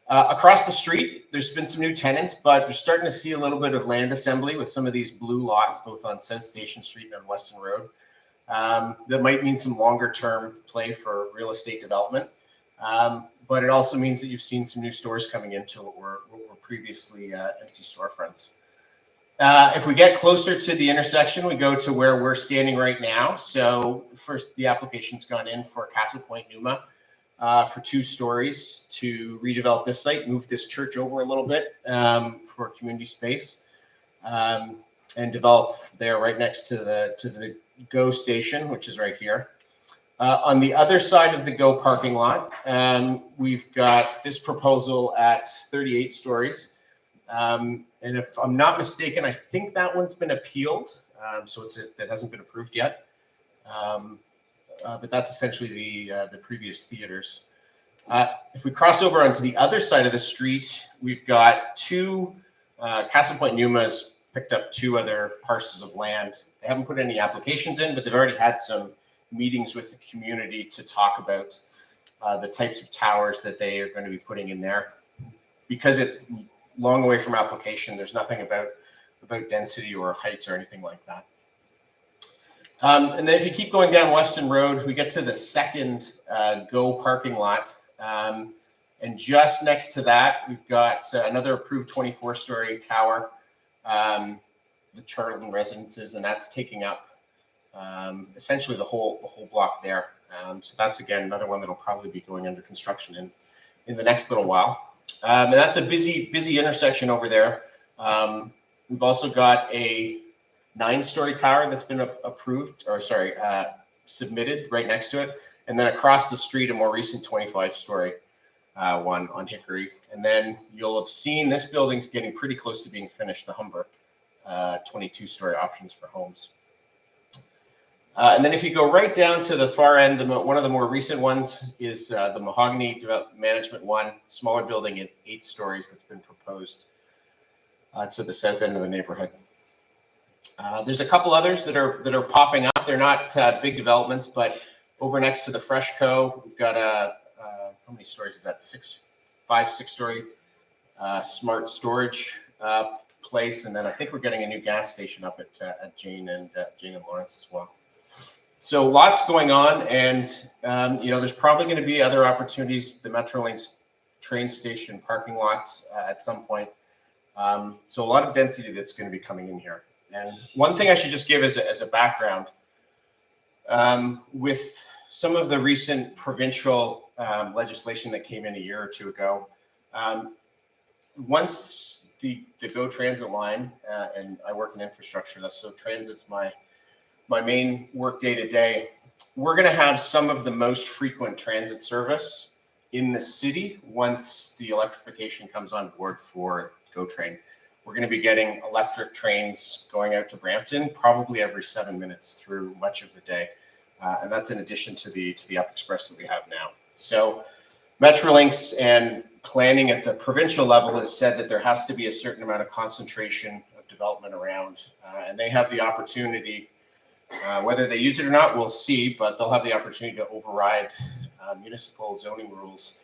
Across the street, there's been some new tenants, but you're starting to see a little bit of land assembly with some of these blue lots, both on South Station Street and on Weston Road. That might mean some longer term play for real estate development. But it also means that you've seen some new stores coming into what were previously empty storefronts. If we get closer to the intersection, we go to where we're standing right now. So first, the application's gone in for Castle Point Numa for 2 stories to redevelop this site, move this church over a little bit for community space, and develop there right next to the GO station, which is right here. On the other side of the Go parking lot, we've got this proposal at 38 stories. And if I'm not mistaken, I think that one's been appealed. So that hasn't been approved yet. But that's essentially the previous theaters. If we cross over onto the other side of the street, we've got two, Castle Point Numa's picked up 2 other parcels of land. They haven't put any applications in, but they've already had some meetings with the community to talk about the types of towers that they are going to be putting in there. Because it's long away from application, there's nothing about density or heights or anything like that. And then if you keep going down Weston Road, we get to the second Go parking lot. And just next to that, we've got another approved 24-story tower, the Charlton Residences, and that's taking up essentially the whole block there. So that's, again, another one that'll probably be going under construction in the next little while. And that's a busy intersection over there. We've also got a 9-story tower that's been submitted right next to it. And then across the street, a more recent 25-story one on Hickory. And then you'll have seen this building's getting pretty close to being finished, the Humber, 22-story options for homes. And then if you go right down to the far end, one of the more recent ones is the Mahogany Management one, smaller building at 8 stories that's been proposed to the south end of the neighborhood. There's a couple others that are popping up. They're not big developments, but over next to the Fresh Co, we've got how many stories is that? 6-story smart storage place, and then I think we're getting a new gas station up at Jane and Lawrence as well. So lots going on, and there's probably going to be other opportunities, the Metrolinx train station parking lots at some point. So a lot of density that's going to be coming in here. And one thing I should just give as a background, with some of the recent provincial legislation that came in a year or 2 ago, once the GO transit line, and I work in infrastructure, so transit's my main work day to day, we're going to have some of the most frequent transit service in the city once the electrification comes on board for GO train. We're going to be getting electric trains going out to Brampton probably every 7 minutes through much of the day. And that's in addition to the Up Express that we have now. So Metrolinx and planning at the provincial level has said that there has to be a certain amount of concentration of development around. And they have the opportunity, whether they use it or not, we'll see, but they'll have the opportunity to override municipal zoning rules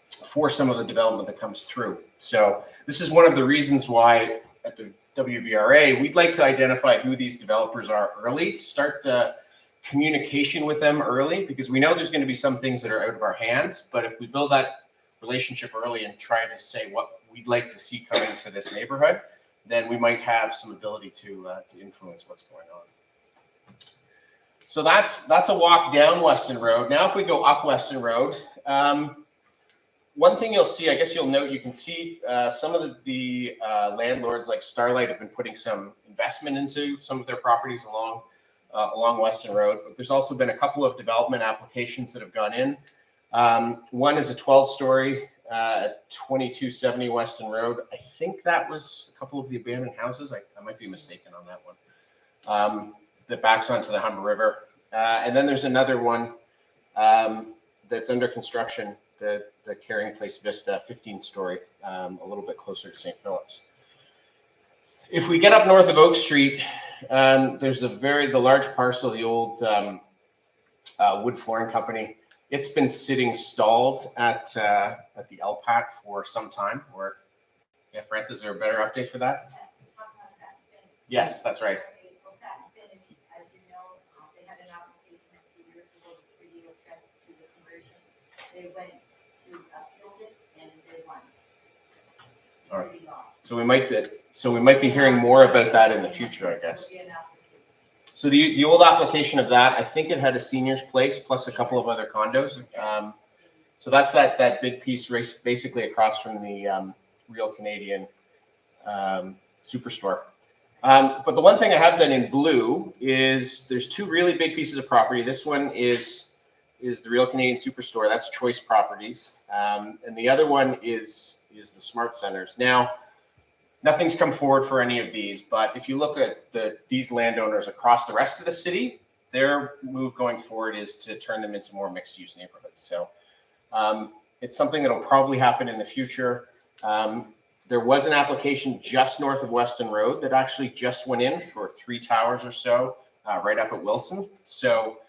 for some of the development that comes through. So this is one of the reasons why at the WVRA, we'd like to identify who these developers are early, start the communication with them early, because we know there's going to be some things that are out of our hands, but if we build that relationship early and try to say what we'd like to see coming to this neighborhood, then we might have some ability to influence what's going on. So that's a walk down Weston Road. Now if we go up Weston Road, one thing you'll see, I guess you'll note, you can see some of the landlords like Starlight have been putting some investment into some of their properties along Weston Road. But there's also been a couple of development applications that have gone in. One is a 12-story at 2270 Weston Road. I think that was a couple of the abandoned houses. I might be mistaken on that one. That backs onto the Humber River. And then there's another one that's under construction, the Caring Place Vista, 15-story, a little bit closer to St. Philip's. If we get up north of Oak Street, there's the large parcel, the old wood flooring company. It's been sitting stalled at the LPAC for some time. Yeah, Francis, is there a better update for that? Yes, that's right. They went to appeal it and they won. All right. So we might be hearing more about that in the future, I guess. So the old application of that, I think it had a senior's place plus a couple of other condos. So that's that big piece basically across from the Real Canadian Superstore. But the one thing I have done in blue is there's two really big pieces of property. This one is the Real Canadian Superstore. That's Choice Properties. And the other one is the Smart Centers. Now, nothing's come forward for any of these, but if you look at these landowners across the rest of the city, their move going forward is to turn them into more mixed-use neighborhoods. So it's something that will probably happen in the future. There was an application just north of Weston Road that actually just went in for 3 towers or so, right up at Wilson. So,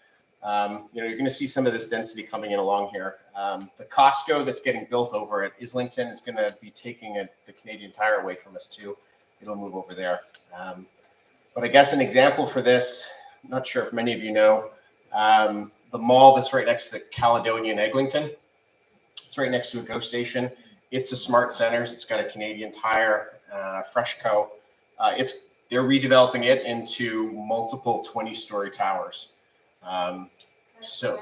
you're going to see some of this density coming in along here. The Costco that's getting built over at Islington is going to be taking the Canadian Tire away from us too. It'll move over there. But I guess an example for this, I'm not sure if many of you know, the mall that's right next to the Caledonia in Eglinton. It's right next to a GO station. It's a Smart Centers. It's got a Canadian Tire, Freshco. They're redeveloping it into multiple 20-story towers. So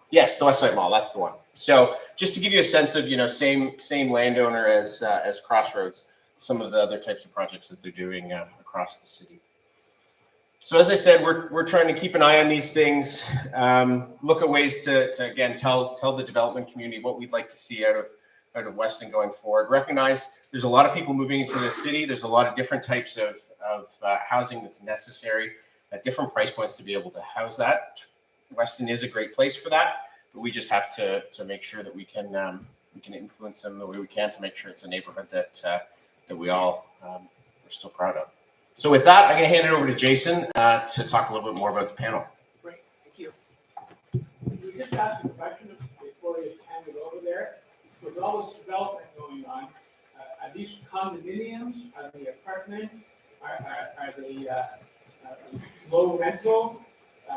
yes, the West Side Mall, that's the one. So just to give you a sense of, same landowner as Crossroads, some of the other types of projects that they're doing across the city. So as I said, we're trying to keep an eye on these things, look at ways to again tell the development community what we'd like to see out of Weston going forward. Recognize there's a lot of people moving into the city. There's a lot of different types of housing that's necessary at different price points to be able to house that. Weston is a great place for that, but we just have to make sure that we can influence them the way we can to make sure it's a neighborhood that we all are still proud of. So with that, I'm going to hand it over to Jason to talk a little bit more about the panel. Great, thank you. We just asked a question before you hand it over there. With all this development going on, are these condominiums, are they apartments, are they low rental,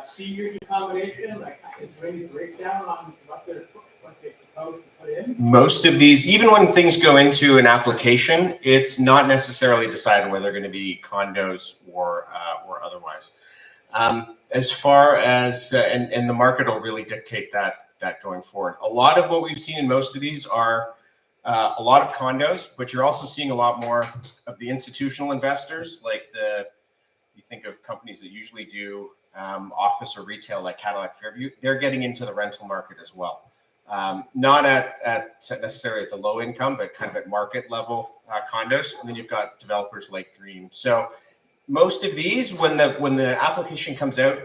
senior accommodation? Like, is there any breakdown on what they propose to put in? Most of these, even when things go into an application, it's not necessarily decided whether they're going to be condos or otherwise. As far as and the market will really dictate that going forward. A lot of what we've seen in most of these are a lot of condos, but you're also seeing a lot more of the institutional investors, like you think of companies that usually do office or retail, like Cadillac Fairview. They're getting into the rental market as well. Not at necessarily at the low income, but kind of at market level condos. And then you've got developers like Dream. So most of these, when the application comes out,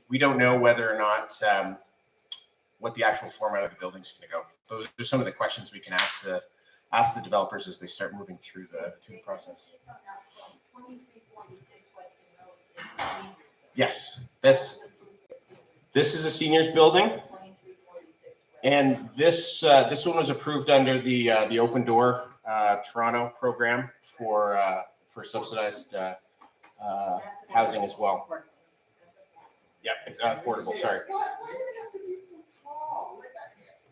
we don't know whether or not what the actual format of the building is going to go. Those are some of the questions we can ask the developers as they start moving through the process. Yes, this is a seniors building, and this one was approved under the Open Door Toronto program for subsidized housing as well. Yeah, it's affordable. Sorry. Why do they have to be so tall?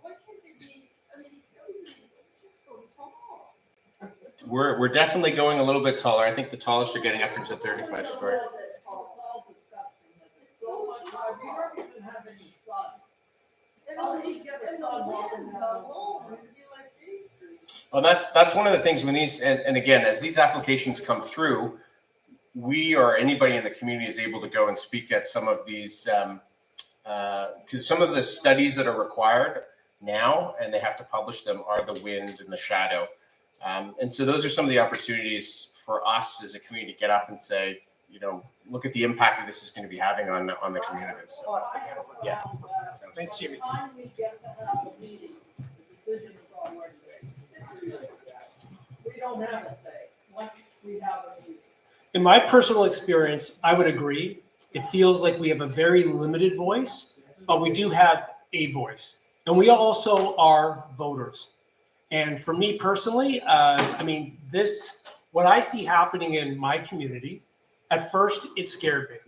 Why can't they be? I mean, everybody's just so tall. We're definitely going a little bit taller. I think the tallest are getting up into 35 story. Well, that's one of the things when these, and again, as these applications come through, we or anybody in the community is able to go and speak at some of these, because some of the studies that are required now, and they have to publish them, are the wind and the shadow. And so those are some of the opportunities for us as a community to get up and say, look at the impact that this is going to be having on the community. So, yeah. Thanks, Jimmy. We don't have a say. Once we have a meeting. In my personal experience, I would agree. It feels like we have a very limited voice, but we do have a voice. And we also are voters. And for me personally, what I see happening in my community, at first it scared me.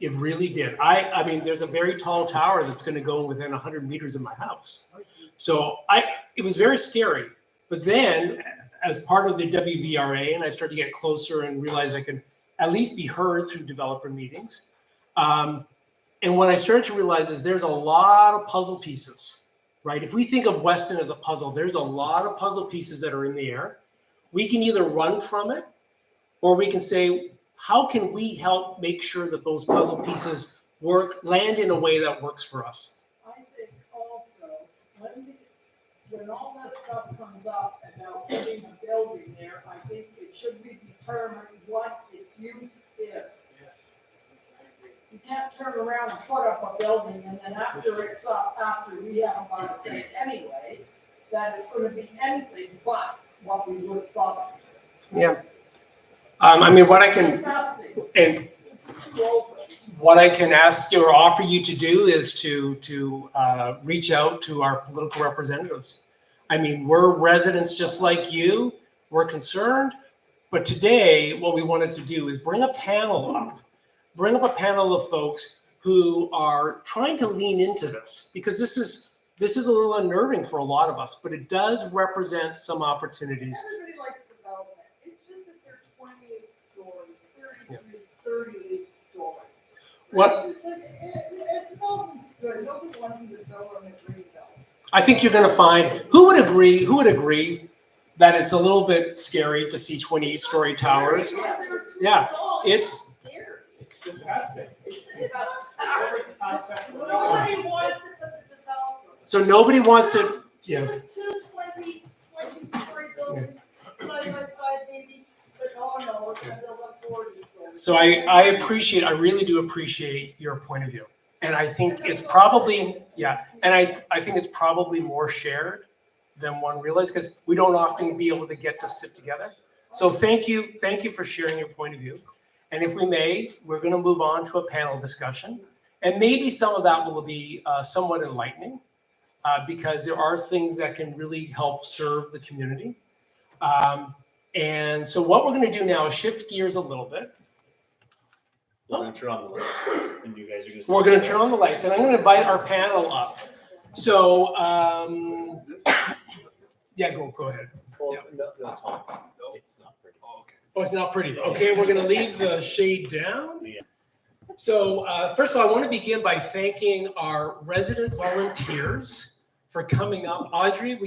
It really did. I mean, there's a very tall tower that's going to go within 100 meters of my house. So it was very scary. But then, as part of the WVRA, and I started to get closer and realize I can at least be heard through developer meetings. And what I started to realize is there's a lot of puzzle pieces, right? If we think of Weston as a puzzle, there's a lot of puzzle pieces that are in the air. We can either run from it, or we can say, how can we help make sure that those puzzle pieces land in a way that works for us? I think also, when all this stuff comes up about putting a building there, I think it should be determined what its use is. You can't turn around and put up a building and then after it's up, after we have about say anyway, that it's gonna be anything but what we would have thought. Yeah. I mean, what I can, Disgusting. and This is too open. what I can ask you or offer you to do is to reach out to our political representatives. I mean, we're residents just like you. We're concerned. But today, what we wanted to do is bring a panel up. Bring up a panel of folks who are trying to lean into this, because this is a little unnerving for a lot of us, but it does represent some opportunities. Everybody likes development. It's just that they're 28 stories, 38 stories. What? It's just like, development's good. Nobody wants them to build on a green belt. I think you're going to find, who would agree that it's a little bit scary to see 28-story towers? Yeah, it's, Nobody wants it but the developer. so nobody wants it, yeah. Two 20-story buildings, side by side, maybe, but oh no, we're gonna build a 40-story. So I really do appreciate your point of view. And I think it's probably, yeah, and I think it's probably more shared than one realizes, because we don't often be able to get to sit together. So thank you for sharing your point of view. And if we may, we're going to move on to a panel discussion. And maybe some of that will be somewhat enlightening, because there are things that can really help serve the community. And so what we're going to do now is shift gears a little bit. We're going to turn on the lights, and you guys are going to. We're going to turn on the lights, and I'm going to invite our panel up. So, yeah, go ahead. Well, no, Tom, it's not pretty. Oh, okay. Oh, it's not pretty. Okay, we're going to leave the shade down. Yeah. So, first of all, I want to begin by thanking our resident volunteers for coming up. Audrey,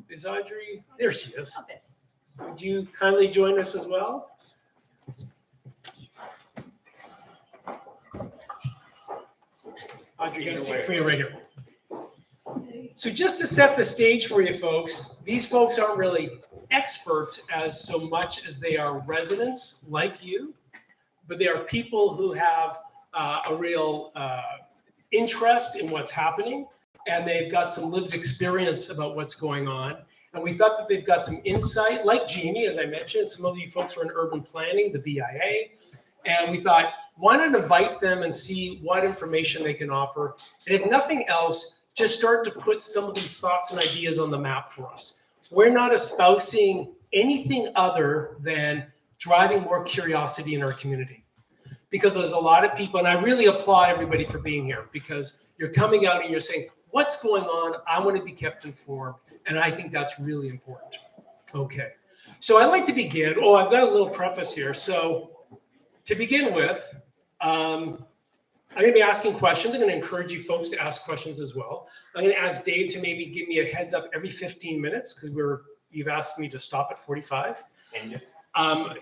is Audrey? There she is. Would you kindly join us as well? Audrey, you got a seat for you right here. So just to set the stage for you folks, these folks aren't really experts as so much as they are residents like you, but they are people who have a real interest in what's happening, and they've got some lived experience about what's going on. And we thought that they've got some insight, like Jeannie, as I mentioned. Some of you folks are in urban planning, the BIA, and we thought, why not invite them and see what information they can offer? And if nothing else, just start to put some of these thoughts and ideas on the map for us. We're not espousing anything other than driving more curiosity in our community. Because there's a lot of people, and I really applaud everybody for being here, because you're coming out and you're saying, what's going on? I want to be kept informed. And I think that's really important. Okay. So I'd like to begin. Oh, I've got a little preface here. So to begin with, I'm going to be asking questions. I'm going to encourage you folks to ask questions as well. I'm going to ask Dave to maybe give me a heads up every 15 minutes, because you've asked me to stop at 45.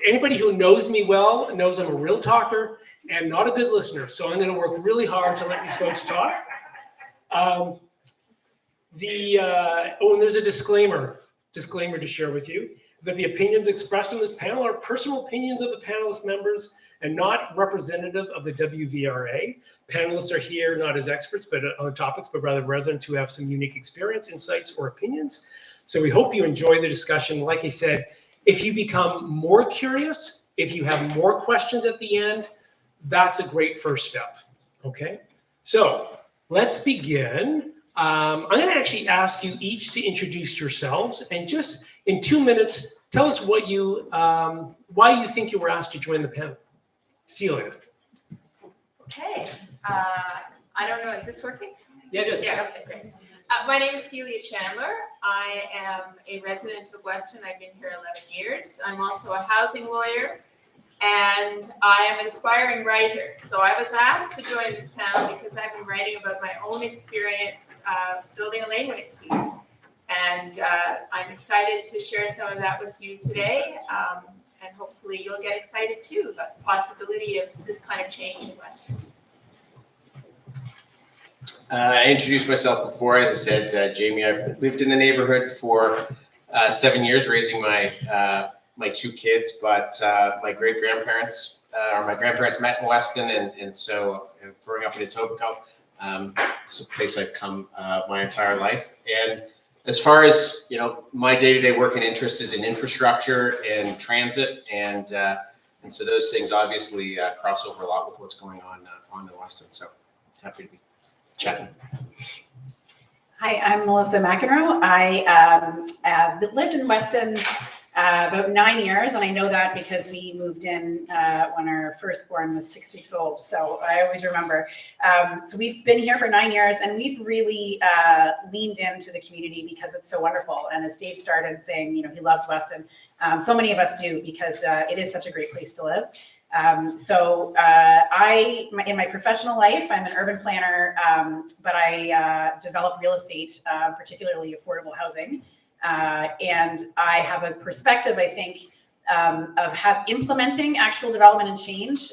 Anybody who knows me well knows I'm a real talker and not a good listener. So I'm going to work really hard to let these folks talk. And there's a disclaimer to share with you, that the opinions expressed in this panel are personal opinions of the panelist members and not representative of the WVRA. Panelists are here not as experts but on topics, but rather residents who have some unique experience, insights, or opinions. So we hope you enjoy the discussion. Like I said, if you become more curious, if you have more questions at the end, that's a great first step, okay? So let's begin. I'm going to actually ask you each to introduce yourselves, and just in 2 minutes, tell us why you think you were asked to join the panel. Celia. Okay, I don't know, is this working? Yeah, it is. Yeah, okay, great. My name is Celia Chandler. I am a resident of Weston. I've been here 11 years. I'm also a housing lawyer, and I am an aspiring writer. So I was asked to join this panel because I've been writing about my own experience building a laneway scheme. And I'm excited to share some of that with you today. and hopefully you'll get excited too about the possibility of this kind of change in Weston. I introduced myself before, as I said, Jamie. I've lived in the neighborhood for 7 years, raising my my 2 kids. But my great grandparents, or my grandparents, met in Weston, and so growing up in Etobicoke, it's a place I've come my entire life. And as far as my day-to-day work and interest is in infrastructure and transit, and so those things obviously cross over a lot with what's going on in Weston. So happy to be chatting. Hi, I'm Melissa McEnroe. I lived in Weston about 9 years, and I know that because we moved in when our firstborn was 6 weeks old. So I always remember. So we've been here for 9 years, and we've really leaned into the community because it's so wonderful. And as Dave started saying, he loves Weston. So many of us do, because it is such a great place to live. In my professional life, I'm an urban planner, but I develop real estate, particularly affordable housing. And I have a perspective, I think, of implementing actual development and change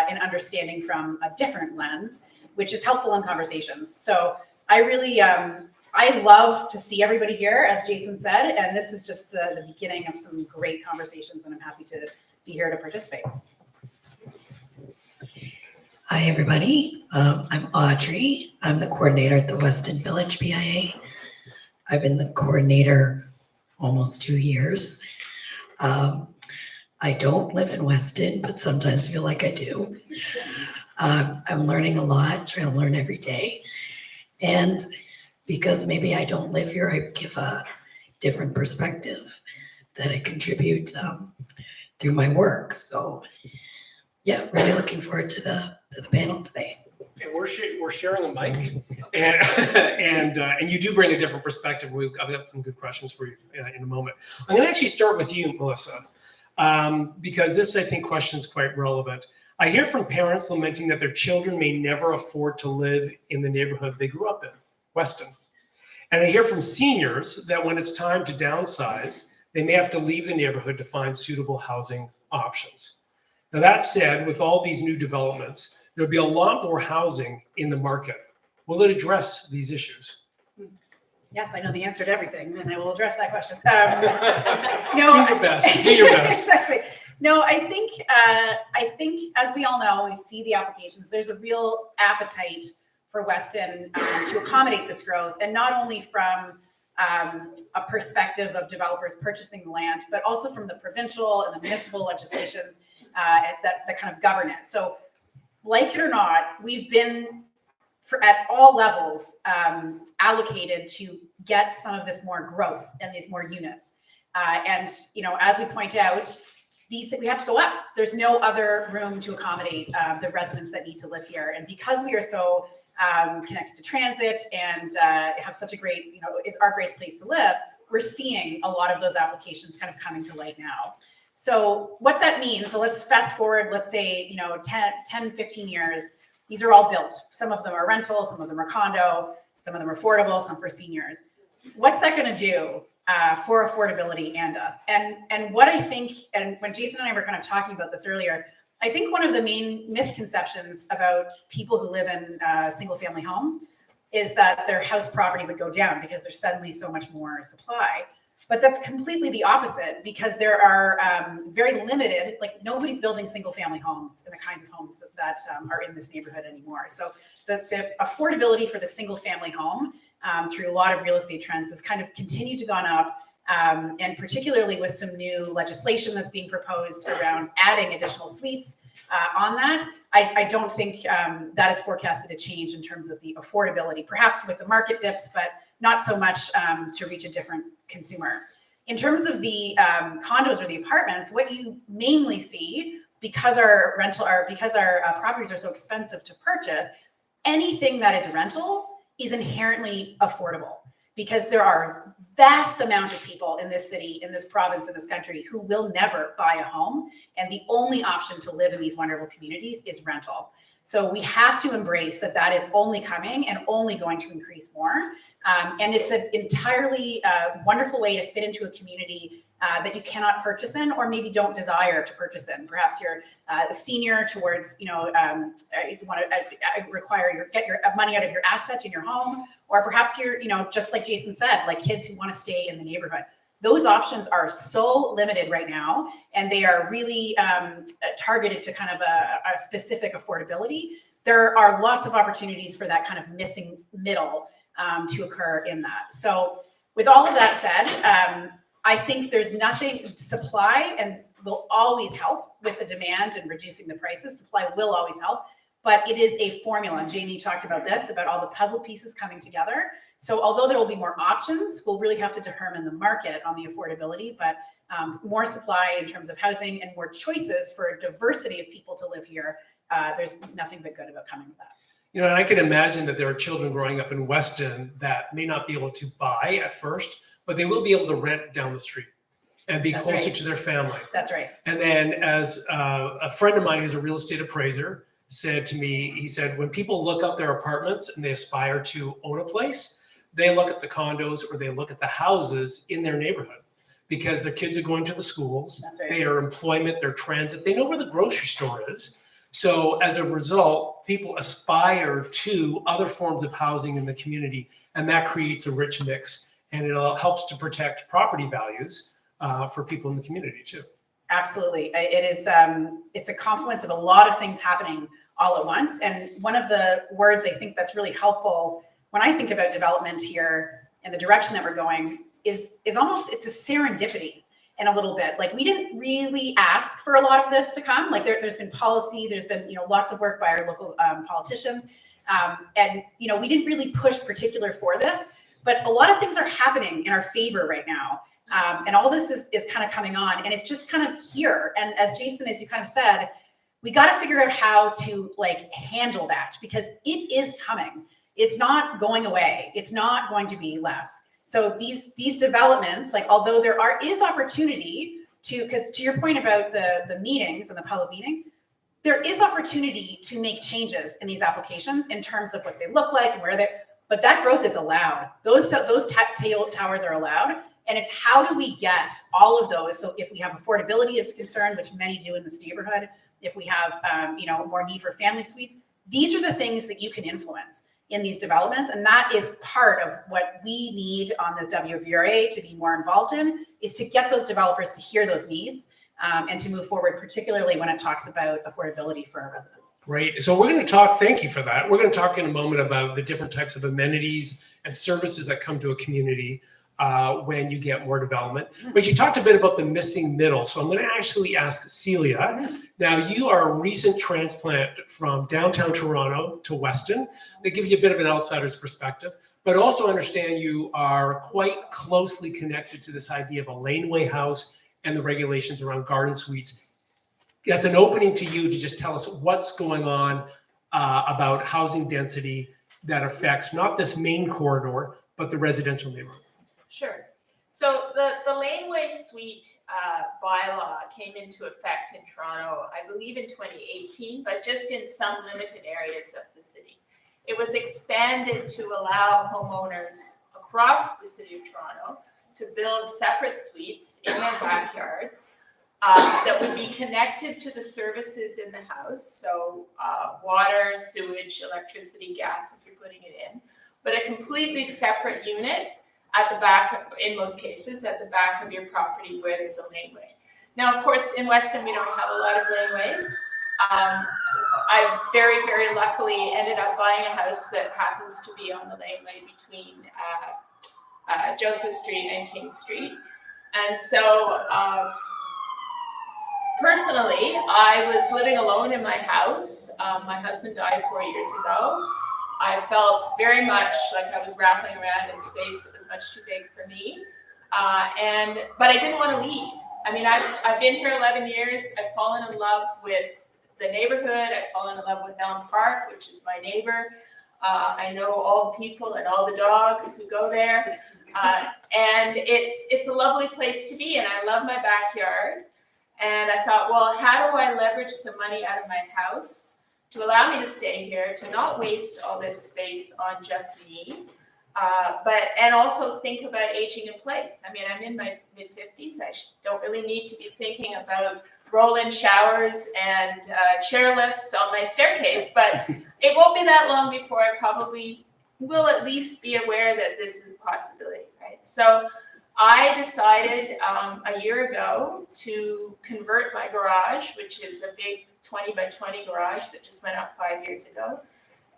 and understanding from a different lens, which is helpful in conversations. So I really, I love to see everybody here, as Jason said, and this is just the beginning of some great conversations, and I'm happy to be here to participate. Hi, everybody. I'm Audrey. I'm the coordinator at the Weston Village BIA. I've been the coordinator almost 2 years. I don't live in Weston, but sometimes feel like I do. I'm learning a lot, trying to learn every day. And because maybe I don't live here, I give a different perspective that I contribute through my work. So yeah, really looking forward to the panel today. And we're sharing a mic, and you do bring a different perspective. I've got some good questions for you in a moment. I'm going to actually start with you, Melissa, because this, I think, question is quite relevant. I hear from parents lamenting that their children may never afford to live in the neighborhood they grew up in, Weston. And I hear from seniors that when it's time to downsize, they may have to leave the neighborhood to find suitable housing options. Now, that said, with all these new developments, there'll be a lot more housing in the market. Will it address these issues? Yes, I know the answer to everything, and I will address that question. No, do your best. Do your best. Exactly. No, I think as we all know, we see the applications. There's a real appetite for Weston to accommodate this growth, and not only from a perspective of developers purchasing the land, but also from the provincial and the municipal legislations that kind of govern it. So, like it or not, we've been at all levels allocated to get some of this more growth and these more units. And as we point out, we have to go up. There's no other room to accommodate the residents that need to live here. And because we are so connected to transit and have such a great, it's our great place to live, we're seeing a lot of those applications kind of coming to light now. So what that means, so let's fast forward, let's say, 10, 15 years, these are all built. Some of them are rental, some of them are condo, some of them are affordable, some for seniors. What's that going to do for affordability and us? And what I think, and when Jason and I were kind of talking about this earlier, I think one of the main misconceptions about people who live in single family homes is that their house property would go down because there's suddenly so much more supply. But that's completely the opposite, because there are very limited, like nobody's building single family homes and the kinds of homes that are in this neighborhood anymore. So the affordability for the single family home through a lot of real estate trends has kind of continued to gone up. And particularly with some new legislation that's being proposed around adding additional suites on that, I don't think that is forecasted to change in terms of the affordability, perhaps with the market dips, but not so much to reach a different consumer. In terms of the condos or the apartments, what you mainly see, because our properties are so expensive to purchase, anything that is rental is inherently affordable, because there are vast amount of people in this city, in this province, in this country who will never buy a home. And the only option to live in these wonderful communities is rental. So we have to embrace that is only coming and only going to increase more. And it's an entirely wonderful way to fit into a community that you cannot purchase in, or maybe don't desire to purchase in. Perhaps you're a senior towards, you want to get your money out of your asset in your home, or perhaps you're, just like Jason said, like kids who want to stay in the neighborhood. Those options are so limited right now, and they are really targeted to kind of a specific affordability. There are lots of opportunities for that kind of missing middle to occur in that. So with all of that said, I think there's nothing, supply and will always help with the demand and reducing the prices. Supply will always help, but it is a formula. And Jamie talked about this, about all the puzzle pieces coming together. So although there will be more options, we'll really have to determine the market on the affordability, but more supply in terms of housing and more choices for a diversity of people to live here. There's nothing but good about coming with that. And I can imagine that there are children growing up in Weston that may not be able to buy at first, but they will be able to rent down the street and be closer to their family. That's right. And then as a friend of mine who's a real estate appraiser said to me, he said, when people look up their apartments and they aspire to own a place, they look at the condos or they look at the houses in their neighborhood because their kids are going to the schools, they are employment, their transit, they know where the grocery store is. So as a result, people aspire to other forms of housing in the community, and that creates a rich mix. And it helps to protect property values for people in the community too. Absolutely. It is, it's a confluence of a lot of things happening all at once. And one of the words I think that's really helpful when I think about development here and the direction that we're going is almost, it's a serendipity in a little bit. Like we didn't really ask for a lot of this to come. Like there's been policy, there's been, lots of work by our local politicians. And, we didn't really push particular for this. But a lot of things are happening in our favor right now. And all this is kind of coming on, and it's just kind of here. And as Jason, as you kind of said, we got to figure out how to handle that because it is coming. It's not going away. It's not going to be less. So these developments, although there is opportunity because to your point about the meetings and the public meetings, there is opportunity to make changes in these applications in terms of what they look like and where they're. But that growth is allowed. Those towers are allowed. And it's how do we get all of those? So if we have affordability is concerned, which many do in this neighborhood, if we have more need for family suites, these are the things that you can influence in these developments. And that is part of what we need on the WVRA to be more involved in, is to get those developers to hear those needs and to move forward, particularly when it talks about affordability for our residents. Great. So we're going to talk, thank you for that. We're going to talk in a moment about the different types of amenities and services that come to a community when you get more development. But you talked a bit about the missing middle. So I'm going to actually ask Celia. Now you are a recent transplant from downtown Toronto to Weston. That gives you a bit of an outsider's perspective, but also understand you are quite closely connected to this idea of a laneway house and the regulations around garden suites. That's an opening to you to just tell us what's going on about housing density that affects not this main corridor, but the residential neighborhood. Sure. So the laneway suite bylaw came into effect in Toronto, I believe in 2018, but just in some limited areas of the city. It was expanded to allow homeowners across the city of Toronto to build separate suites in their backyards that would be connected to the services in the house. So water, sewage, electricity, gas, if you're putting it in, but a completely separate unit at the back, in most cases, at the back of your property where there's a laneway. Now, of course, in Weston, we don't have a lot of laneways. I very, very luckily ended up buying a house that happens to be on the laneway between Joseph Street and King Street. And so, personally, I was living alone in my house. My husband died 4 years ago. I felt very much like I was rattling around in space that was much too big for me. But I didn't want to leave. I mean, I've been here 11 years. I've fallen in love with the neighborhood. I've fallen in love with Elm Park, which is my neighbor. I know all the people and all the dogs who go there. And it's a lovely place to be, and I love my backyard. And I thought, well, how do I leverage some money out of my house to allow me to stay here, to not waste all this space on just me, And also think about aging in place. I mean, I'm in my mid-50s. I don't really need to be thinking about roll-in showers and chair lifts on my staircase, but it won't be that long before I probably will at least be aware that this is a possibility, right? So I decided a year ago to convert my garage, which is a big 20 by 20 garage that just went up 5 years ago,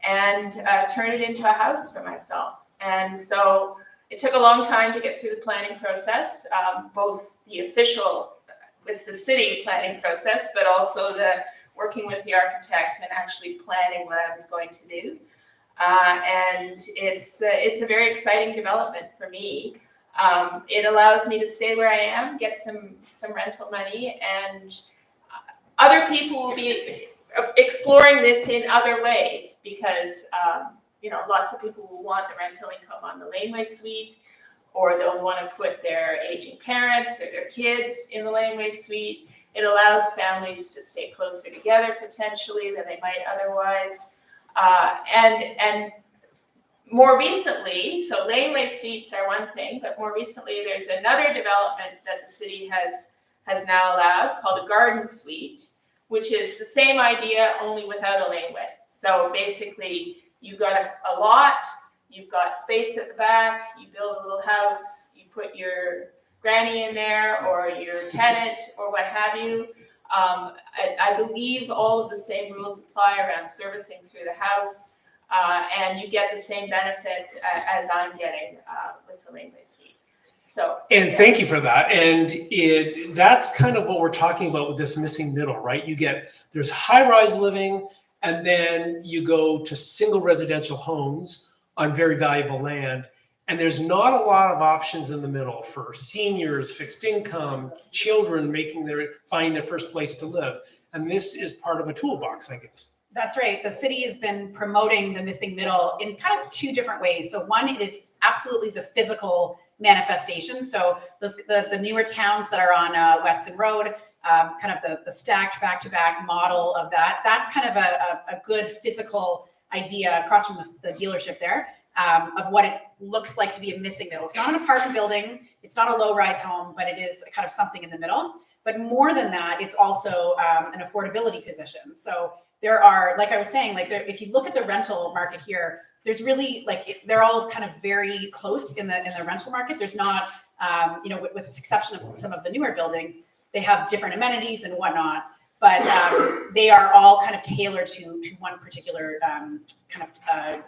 and turn it into a house for myself. And so it took a long time to get through the planning process, both the official with the city planning process, but also the working with the architect and actually planning what I was going to do. And it's a very exciting development for me. It allows me to stay where I am, get some rental money, and other people will be exploring this in other ways because lots of people will want the rental income on the laneway suite, or they'll want to put their aging parents or their kids in the laneway suite. It allows families to stay closer together potentially than they might otherwise. And more recently, so laneway suites are one thing, but more recently there's another development that the city has now allowed called a garden suite, which is the same idea only without a laneway. So basically you've got a lot, you've got space at the back, you build a little house, you put your granny in there or your tenant or what have you. I believe all of the same rules apply around servicing through the house, and you get the same benefit as I'm getting with the laneway suite. So, and thank you for that. And that's kind of what we're talking about with this missing middle, right? There's high-rise living, and then you go to single residential homes on very valuable land. And there's not a lot of options in the middle for seniors, fixed income, children finding their first place to live. And this is part of a toolbox, I guess. That's right. The city has been promoting the missing middle in kind of two different ways. So one, it is absolutely the physical manifestation. So the newer towns that are on Weston Road, kind of the stacked back-to-back model of that. That's kind of a good physical idea across from the dealership there of what it looks like to be a missing middle. It's not an apartment building. It's not a low-rise home, but it is kind of something in the middle. But more than that, it's also an affordability position. So there are, like I was saying, if you look at the rental market here, there's really they're all kind of very close in the rental market. There's not, with the exception of some of the newer buildings, they have different amenities and whatnot, but they are all kind of tailored to one particular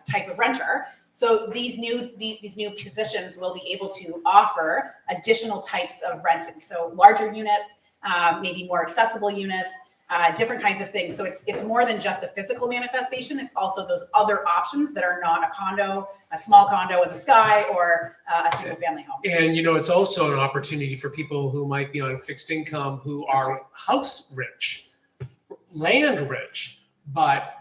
type of renter. So these new positions will be able to offer additional types of renting. So larger units, maybe more accessible units, different kinds of things. So it's more than just a physical manifestation. It's also those other options that are not a condo, a small condo in the sky, or a single family home. And it's also an opportunity for people who might be on fixed income who are house rich, land rich, but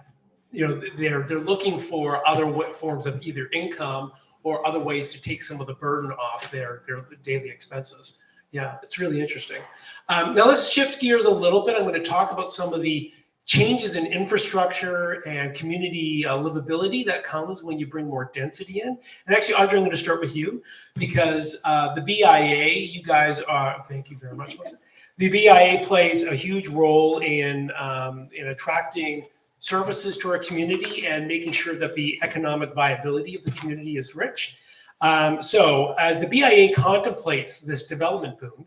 they're looking for other forms of either income or other ways to take some of the burden off their daily expenses. Yeah, it's really interesting. Now let's shift gears a little bit. I'm going to talk about some of the changes in infrastructure and community livability that comes when you bring more density in. And actually, Audrey, I'm going to start with you because the BIA, you guys are, thank you very much, Melissa. The BIA plays a huge role in attracting services to our community and making sure that the economic viability of the community is rich. So as the BIA contemplates this development boom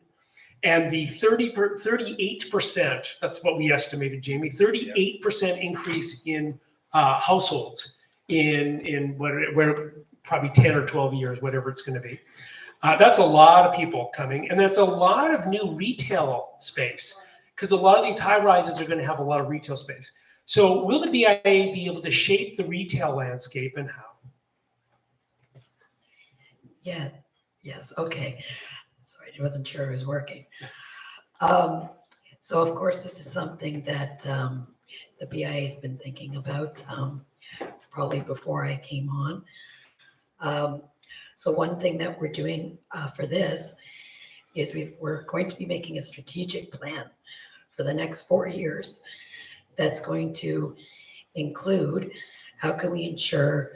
and the 38%, that's what we estimated, Jamie, 38% increase in households in where probably 10 or 12 years, whatever it's going to be. That's a lot of people coming, and that's a lot of new retail space because a lot of these high rises are going to have a lot of retail space. So will the BIA be able to shape the retail landscape, and how? Yeah, yes, okay. Sorry, I wasn't sure it was working. So of course, this is something that the BIA has been thinking about probably before I came on. So one thing that we're doing for this is we're going to be making a strategic plan for the next 4 years that's going to include how can we ensure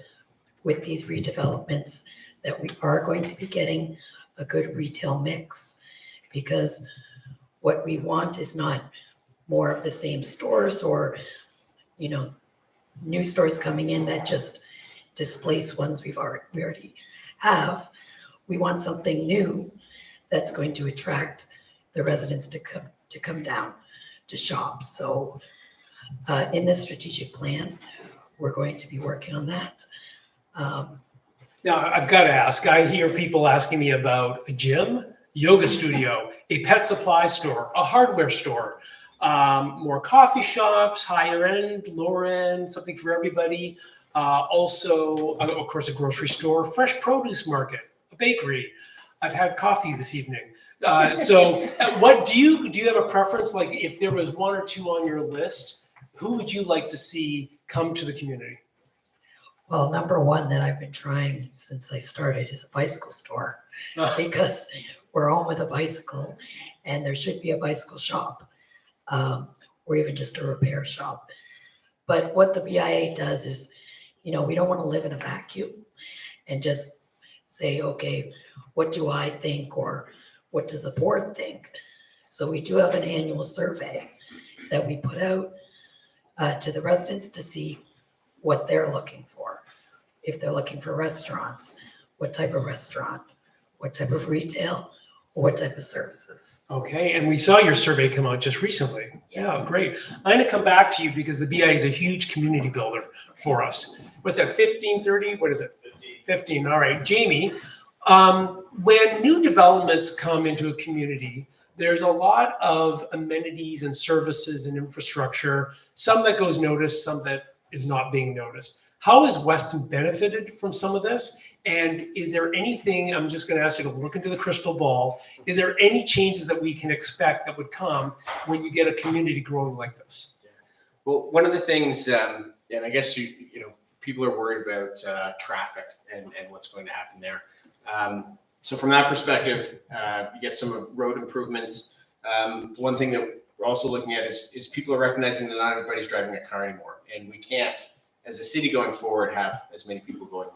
with these redevelopments that we are going to be getting a good retail mix, because what we want is not more of the same stores or, you know, new stores coming in that just displace ones we already have. We want something new that's going to attract the residents to come down to shop. So in this strategic plan, we're going to be working on that. Now, I've got to ask, I hear people asking me about a gym, yoga studio, a pet supply store, a hardware store, more coffee shops, higher end, lower end, something for everybody. Also, of course, a grocery store, fresh produce market, a bakery. I've had coffee this evening. So what do you have a preference? Like if there was one or two on your list, who would you like to see come to the community? Well, number one that I've been trying since I started is a bicycle store, because we're home with a bicycle and there should be a bicycle shop, or even just a repair shop. But what the BIA does is, you know, we don't want to live in a vacuum and just say, okay, what do I think, or what does the board think? So we do have an annual survey that we put out to the residents to see what they're looking for. If they're looking for restaurants, what type of restaurant, what type of retail, or what type of services. Okay, and we saw your survey come out just recently. Yeah, great. I'm going to come back to you because the BI is a huge community builder for us. What's that, 15, 30? What is it? 15. All right, Jamie, when new developments come into a community, there's a lot of amenities and services and infrastructure, some that goes noticed, some that is not being noticed. How has Weston benefited from some of this? And is there anything, I'm just going to ask you to look into the crystal ball, is there any changes that we can expect that would come when you get a community growing like this? Well, one of the things, and I guess you know, people are worried about traffic and what's going to happen there. So from that perspective, you get some road improvements. One thing that we're also looking at is people are recognizing that not everybody's driving a car anymore, and we can't, as a city going forward, have as many people going.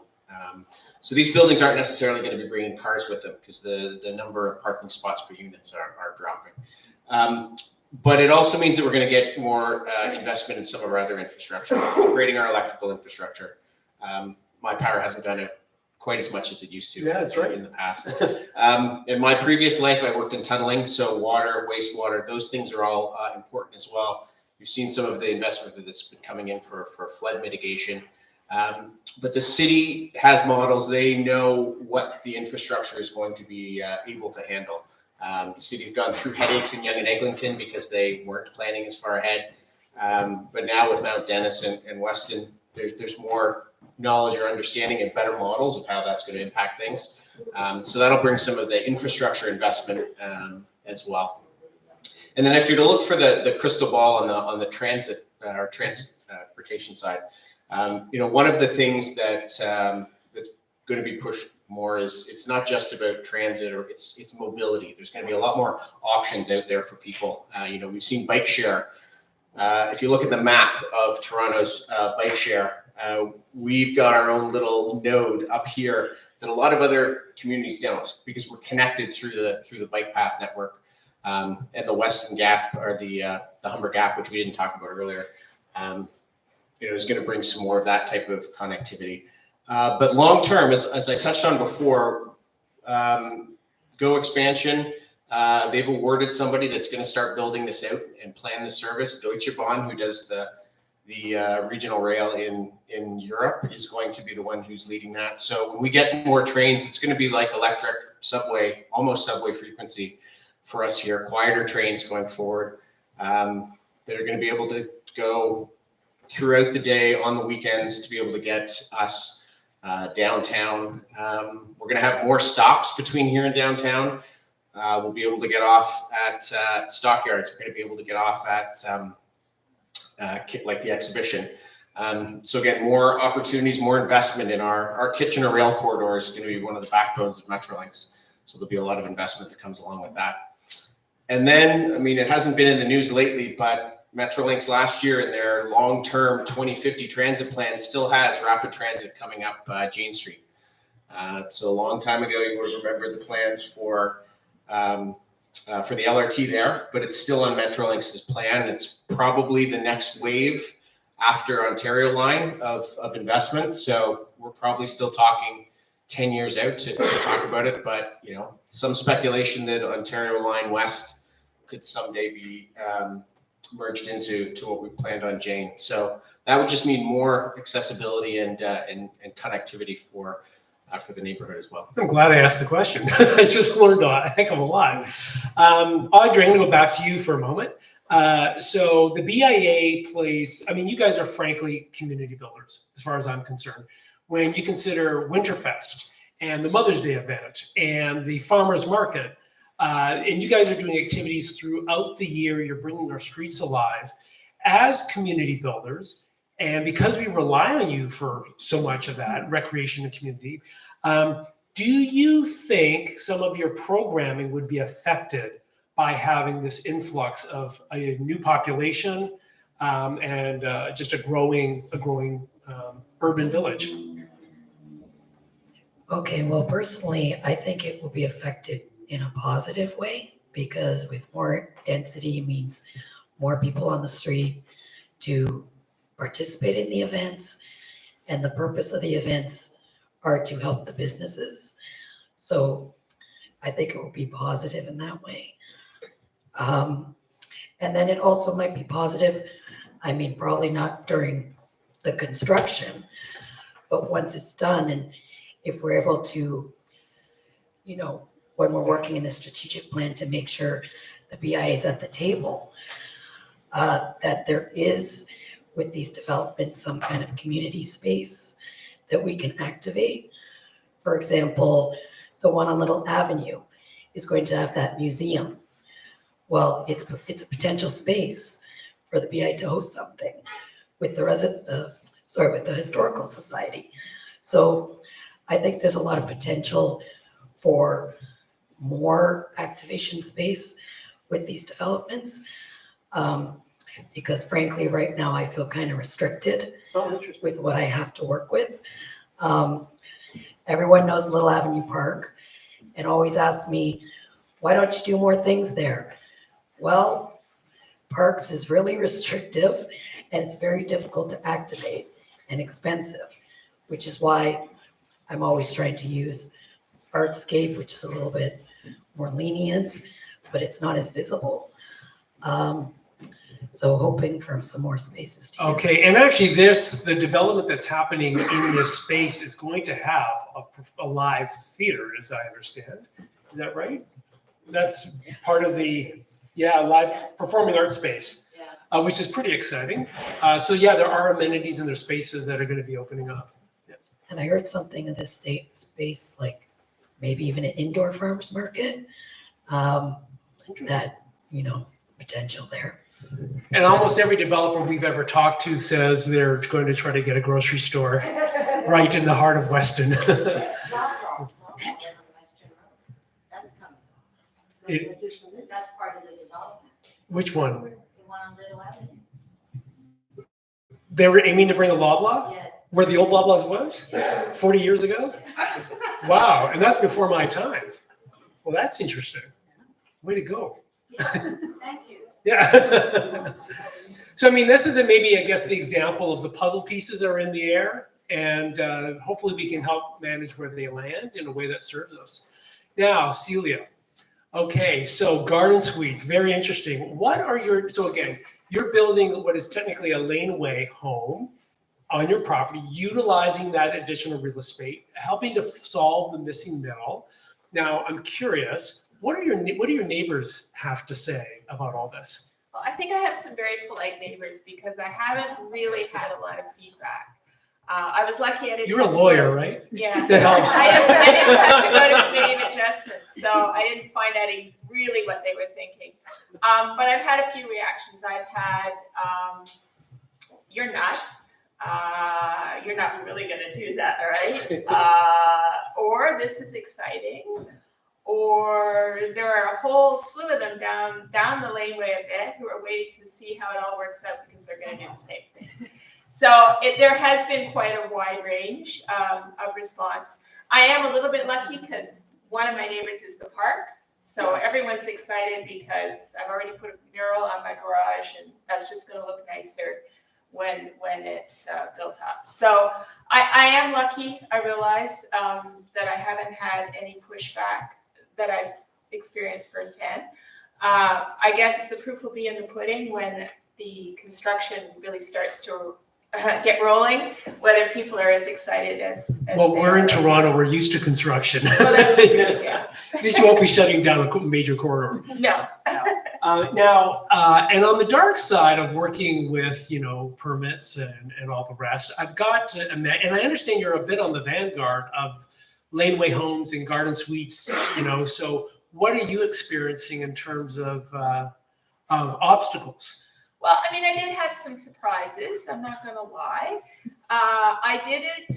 So these buildings aren't necessarily going to be bringing cars with them because the number of parking spots per units are dropping. But it also means that we're going to get more investment in some of our other infrastructure, upgrading our electrical infrastructure. My power hasn't done it quite as much as it used to. Yeah, that's right. In the past. In my previous life, I worked in tunneling, so water, wastewater, those things are all important as well. You've seen some of the investment that's been coming in for flood mitigation. But the city has models. They know what the infrastructure is going to be able to handle. The city's gone through headaches in Yonge and Eglinton because they weren't planning as far ahead. But now with Mount Dennis and Weston, there's more knowledge or understanding and better models of how that's going to impact things. So that'll bring some of the infrastructure investment as well. And then if you're to look for the crystal ball on the transit or transportation side, you know, one of the things that's going to be pushed more is it's not just about transit or it's mobility. There's going to be a lot more options out there for people. You know, we've seen bike share. If you look at the map of Toronto's bike share, we've got our own little node up here that a lot of other communities don't, because we're connected through the bike path network. And the Weston Gap or the Humber Gap, which we didn't talk about earlier, you know, is going to bring some more of that type of connectivity. But long term, as I touched on before, Go Expansion, they've awarded somebody that's going to start building this out and plan the service. Deutsche Bahn, who does the regional rail in Europe, is going to be the one who's leading that. So when we get more trains, it's going to be like electric subway, almost subway frequency for us here. Quieter trains going forward that are going to be able to go throughout the day on the weekends to be able to get us downtown. We're going to have more stops between here and downtown. We'll be able to get off at Stockyards. We're going to be able to get off at like the exhibition. So again, more opportunities, more investment in our Kitchener rail corridor is going to be one of the backbones of Metrolinx. So there'll be a lot of investment that comes along with that. And then, I mean, it hasn't been in the news lately, but Metrolinx last year in their long-term 2050 transit plan still has rapid transit coming up Jane Street. So a long time ago, you would remember the plans for the LRT there, but it's still on Metrolinx's plan. It's probably the next wave after Ontario Line of investment. So we're probably still talking 10 years out to talk about it, but you know, some speculation that Ontario Line West could someday be merged into what we planned on Jane. So that would just mean more accessibility and connectivity for the neighborhood as well. I'm glad I asked the question. I just learned a heck of a lot. Audrey, I'm going to go back to you for a moment. So the BIA plays, I mean, you guys are frankly community builders, as far as I'm concerned. When you consider Winterfest and the Mother's Day event and the farmers market, and you guys are doing activities throughout the year, you're bringing our streets alive as community builders. And because we rely on you for so much of that, recreation and community, do you think some of your programming would be affected by having this influx of a new population and just a growing urban village? Okay, well, personally, I think it will be affected in a positive way, because with more density means more people on the street to participate in the events, and the purpose of the events are to help the businesses. So I think it will be positive in that way. And then it also might be positive, I mean, probably not during the construction, but once it's done, and if we're able to, you know, when we're working in the strategic plan to make sure the BIA is at the table, that there is, with these developments, some kind of community space that we can activate. For example, the one on Little Avenue is going to have that museum. Well, it's a potential space for the BI to host something with with the Historical Society. So I think there's a lot of potential for more activation space with these developments. Because frankly, right now I feel kind of restricted with what I have to work with. Everyone knows Little Avenue Park and always asks me, why don't you do more things there? Well, parks is really restrictive and it's very difficult to activate and expensive, which is why I'm always trying to use Artscape, which is a little bit more lenient, but it's not as visible. So hoping for some more spaces to use. Okay, and actually the development that's happening in this space is going to have a live theater, as I understand. Is that right? That's part of the, live performing art space, which is pretty exciting. So yeah, there are amenities and there's spaces that are going to be opening up. Yeah. And I heard something in this space, like maybe even an indoor farmers market, that, you know, potential there. And almost every developer we've ever talked to says they're going to try to get a grocery store right in the heart of Weston. That's part of the development. Which one? The one on Little Avenue. They were aiming to bring a Loblaw? Yes. Where the old Loblaws was? 40 years ago? Wow, and that's before my time. Well, that's interesting. Way to go. Yeah, thank you. Yeah. So, I mean, this is maybe, I guess, the example of the puzzle pieces are in the air, and hopefully we can help manage where they land in a way that serves us. Now, Celia. Okay, so garden suites, very interesting. So again, you're building what is technically a laneway home on your property, utilizing that additional real estate, helping to solve the missing middle. Now, I'm curious, what do your neighbors have to say about all this? Well, I think I have some very polite neighbors because I haven't really had a lot of feedback. I was lucky I didn't. You're a lawyer, right? Yeah. That helps. I didn't have to go to committee of adjustment, so I didn't find out really what they were thinking. But I've had a few reactions. I've had, you're nuts. You're not really going to do that, right? Or this is exciting. or there are a whole slew of them down the laneway a bit who are waiting to see how it all works out because they're going to do the same thing. So there has been quite a wide range of response. I am a little bit lucky because one of my neighbors is the park. So everyone's excited because I've already put a mural on my garage, and that's just going to look nicer when it's built up. So I am lucky, I realize, that I haven't had any pushback that I've experienced firsthand. I guess the proof will be in the pudding when the construction really starts to get rolling, whether people are as excited as Well, they we're are. in Toronto, we're used to construction. Well, that's true, yeah. At least you won't be shutting down a major corridor. No. And on the dark side of working with, permits and all the rest, I've got to admit, and I understand you're a bit on the vanguard of laneway homes and garden suites, so what are you experiencing in terms of obstacles? Well, I mean, I did have some surprises. I'm not going to lie. I did it,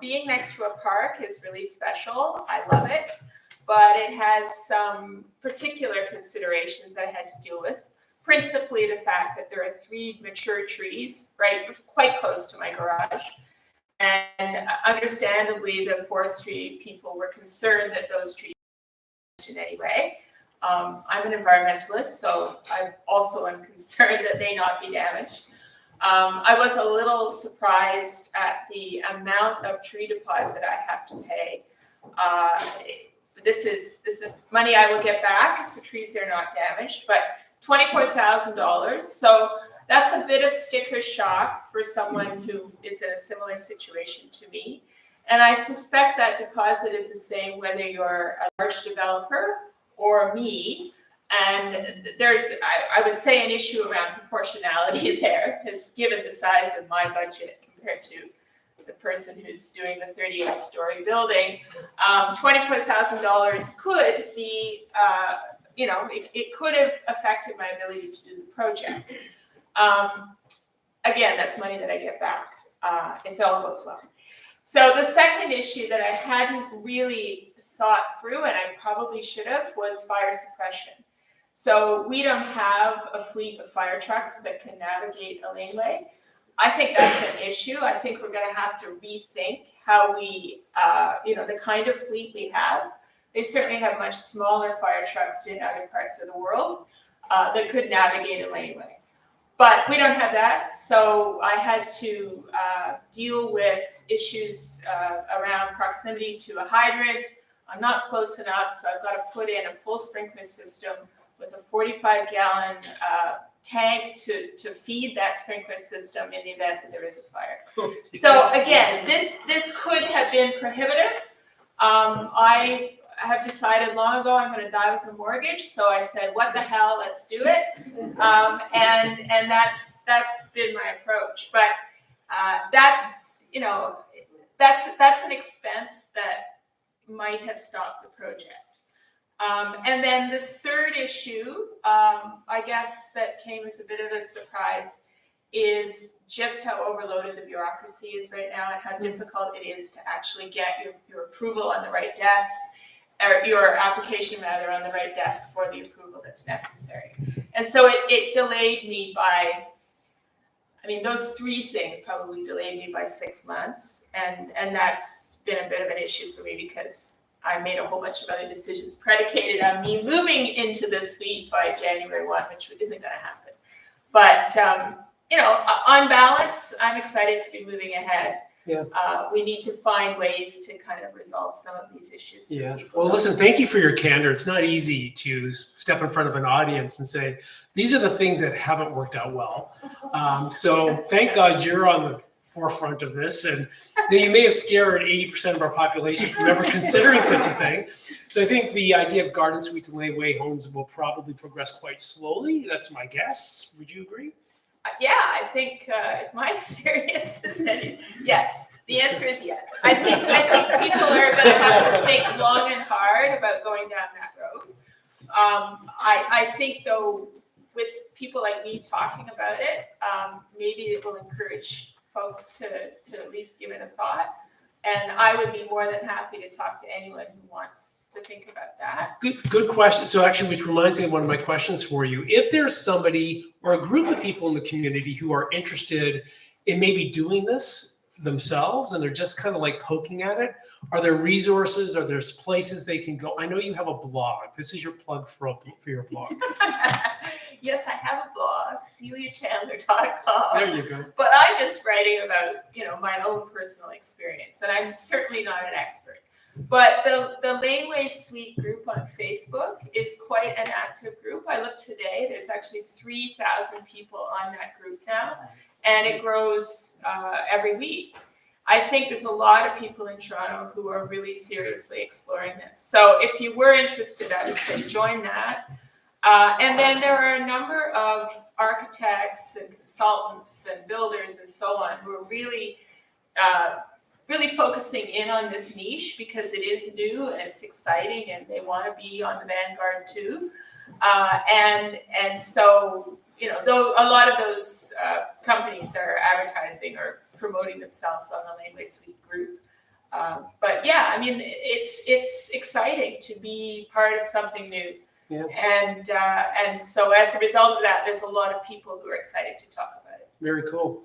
being next to a park is really special. I love it, but it has some particular considerations that I had to deal with. Principally, the fact that there are 3 mature trees quite close to my garage. And understandably, the forestry people were concerned that those trees in any way. I'm an environmentalist, so I also am concerned that they not be damaged. I was a little surprised at the amount of tree deposit I have to pay. This is money I will get back if the trees are not damaged, but $24,000. So that's a bit of sticker shock for someone who is in a similar situation to me. And I suspect that deposit is the same whether you're a large developer or me. And there's, I would say, an issue around proportionality there, because given the size of my budget compared to the person who's doing the 38-story building, $24,000 could be, it could have affected my ability to do the project. Again, that's money that I get back if all goes well. So the second issue that I hadn't really thought through, and I probably should have, was fire suppression. So we don't have a fleet of fire trucks that can navigate a laneway. I think that's an issue. I think we're going to have to rethink how we, the kind of fleet we have. They certainly have much smaller fire trucks in other parts of the world that could navigate a laneway. But we don't have that, so I had to deal with issues around proximity to a hydrant. I'm not close enough, so I've got to put in a full sprinkler system with a 45-gallon tank to feed that sprinkler system in the event that there is a fire. So again, this could have been prohibitive. I have decided long ago I'm going to die with a mortgage, so I said, what the hell, let's do it. And that's been my approach. But that's an expense that might have stopped the project. And then the third issue, I guess that came as a bit of a surprise, is just how overloaded the bureaucracy is right now and how difficult it is to actually get your approval on the right desk, or your application rather on the right desk for the approval that's necessary. And so it delayed me by, those 3 things probably delayed me by 6 months. And that's been a bit of an issue for me because I made a whole bunch of other decisions predicated on me moving into this suite by January 1, which isn't going to happen. But, on balance, I'm excited to be moving ahead. Yeah. We need to find ways to kind of resolve some of these issues for people. Well, listen, thank you for your candor. It's not easy to step in front of an audience and say, these are the things that haven't worked out well. So thank God you're on the forefront of this, and you may have scared 80% of our population from ever considering such a thing. So I think the idea of garden suites and laneway homes will probably progress quite slowly. That's my guess. Would you agree? Yeah, I think if my experience is that yes, the answer is yes. I think people are going to have to think long and hard about going down that road. I think though, with people like me talking about it, maybe it will encourage folks to at least give it a thought. And I would be more than happy to talk to anyone who wants to think about that. Good question. So actually, which reminds me of one of my questions for you. If there's somebody or a group of people in the community who are interested in maybe doing this themselves and they're just kind of like poking at it, are there resources? Are there places they can go? I know you have a blog. This is your plug for your blog. Yes, I have a blog, celiachandler.com. There you go. But I'm just writing about, my own personal experience, and I'm certainly not an expert. But the Laneway Suite group on Facebook is quite an active group. I looked today, there's actually 3,000 people on that group now, and it grows every week. I think there's a lot of people in Toronto who are really seriously exploring this. So if you were interested, I would say join that. And then there are a number of architects and consultants and builders and so on who are really focusing in on this niche because it is new and it's exciting and they want to be on the vanguard too. And so, though a lot of those companies are advertising or promoting themselves on the Laneway Suite group. But yeah, I mean, it's exciting to be part of something new. Yeah. And so as a result of that, there's a lot of people who are excited to talk about it. Very cool.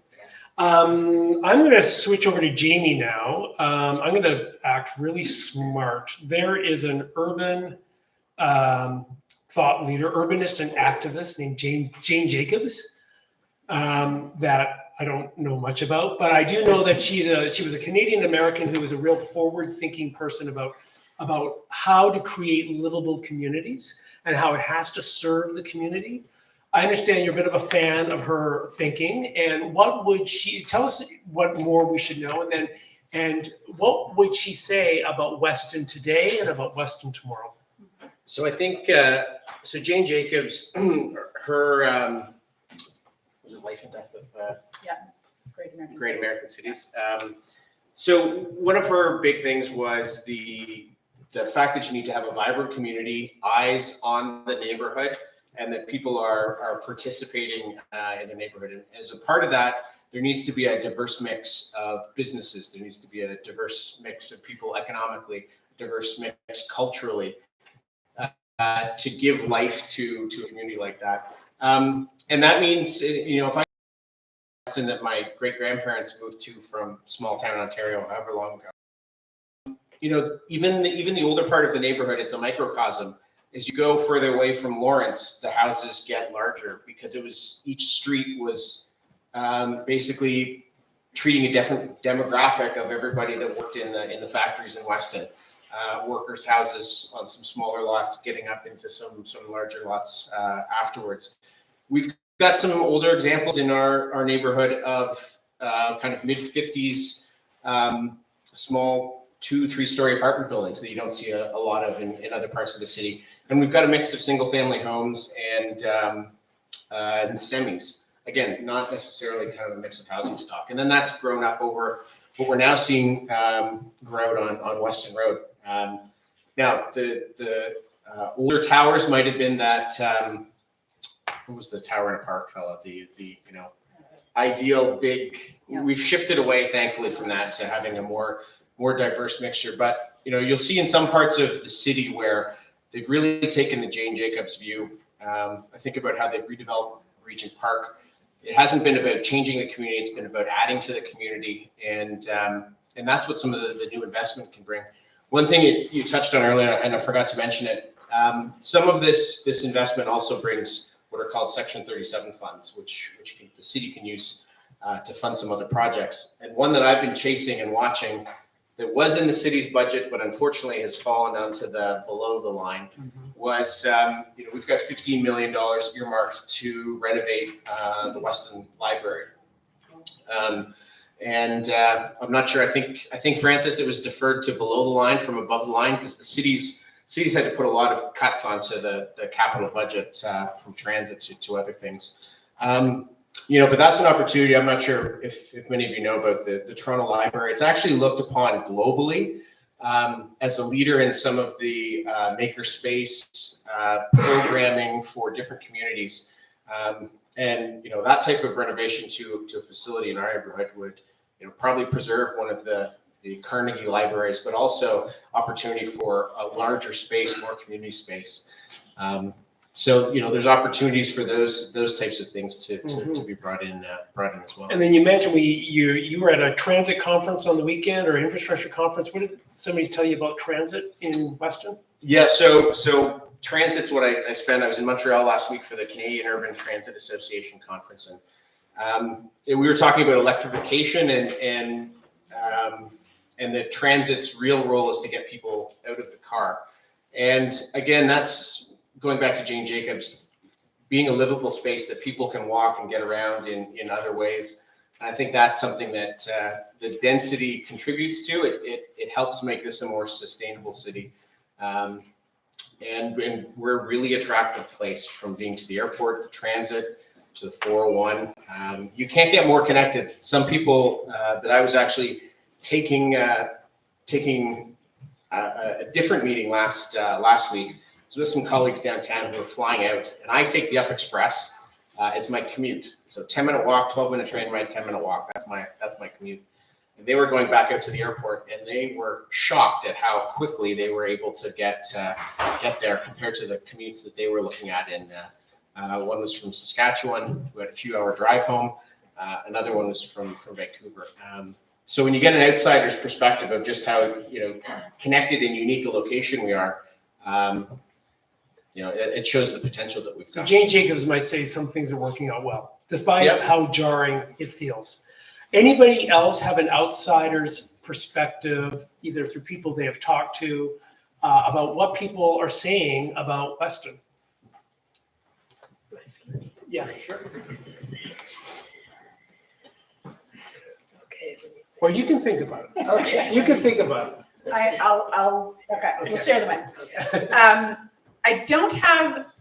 I'm going to switch over to Jamie now. I'm going to act really smart. There is an urban thought leader, urbanist and activist named Jane Jacobs that I don't know much about, but I do know that she was a Canadian American who was a real forward-thinking person about how to create livable communities and how it has to serve the community. I understand you're a bit of a fan of her thinking, and what would she tell us? What more we should know, and what would she say about Weston today and about Weston tomorrow? So I think so. Jane Jacobs, her was it Life and Death of Great American Cities. So one of her big things was the fact that you need to have a vibrant community, eyes on the neighborhood, and that people are participating in the neighborhood. And as a part of that, there needs to be a diverse mix of businesses. There needs to be a diverse mix of people economically, a diverse mix culturally, to give life to a community like that. And that means, if I that my great grandparents moved to from small town Ontario, however long ago, even the older part of the neighborhood, it's a microcosm. As you go further away from Lawrence, the houses get larger because each street was basically treating a different demographic of everybody that worked in the factories in Weston. Workers' houses on some smaller lots, getting up into some larger lots afterwards. We've got some older examples in our neighborhood of kind of mid-50s, small 2-3-story apartment buildings that you don't see a lot of in other parts of the city. And we've got a mix of single-family homes and semis. Again, not necessarily kind of a mix of housing stock. And then that's grown up over what we're now seeing grow out on Weston Road. Now, the older towers might have been that, what was the tower in a park, fella? The ideal big, we've shifted away, thankfully, from that to having a more diverse mixture. But, you'll see in some parts of the city where they've really taken the Jane Jacobs view. I think about how they've redeveloped Regent Park. It hasn't been about changing the community, it's been about adding to the community. And that's what some of the new investment can bring. One thing you touched on earlier, and I forgot to mention it, some of this investment also brings what are called Section 37 funds, which the city can use to fund some other projects. And one that I've been chasing and watching that was in the city's budget, but unfortunately has fallen down to the below the line, was we've got $15 million earmarked to renovate the Weston Library. And I'm not sure. I think Francis, it was deferred to below the line from above the line because the cities had to put a lot of cuts onto the capital budget from transit to other things. But that's an opportunity. I'm not sure if many of you know about the Toronto Library. It's actually looked upon globally as a leader in some of the makerspace programming for different communities. And that type of renovation to a facility in our neighborhood would probably preserve one of the Carnegie libraries, but also opportunity for a larger space, more community space. So, you know, there's opportunities for those types of things to be brought in as well. And then you mentioned you were at a transit conference on the weekend or infrastructure conference. What did somebody tell you about transit in Weston? Yeah, so transit's what I spent. I was in Montreal last week for the Canadian Urban Transit Association conference, and we were talking about electrification and that transit's real role is to get people out of the car. And again, that's going back to Jane Jacobs, being a livable space that people can walk and get around in other ways. And I think that's something that the density contributes to. It helps make this a more sustainable city. And we're a really attractive place, from being to the airport, the transit, to the 401. You can't get more connected. Some people that I was actually taking a different meeting last week. I was with some colleagues downtown who were flying out, and I take the Up Express as my commute. So 10-minute walk, 12-minute train ride, 10-minute walk. That's my commute. And they were going back out to the airport, and they were shocked at how quickly they were able to get there compared to the commutes that they were looking at. And one was from Saskatchewan, who had a few-hour drive home. Another one was from Vancouver. So when you get an outsider's perspective of just how, you know, connected and unique a location we are, you know, it shows the potential that we've got. So Jane Jacobs might say some things are working out well, despite how jarring it feels. Anybody else have an outsider's perspective, either through people they have talked to, about what people are saying about Weston? Yeah, sure. Okay. Or you can think about it. Okay. You can think about it. I'll okay, we'll share the mic. I don't have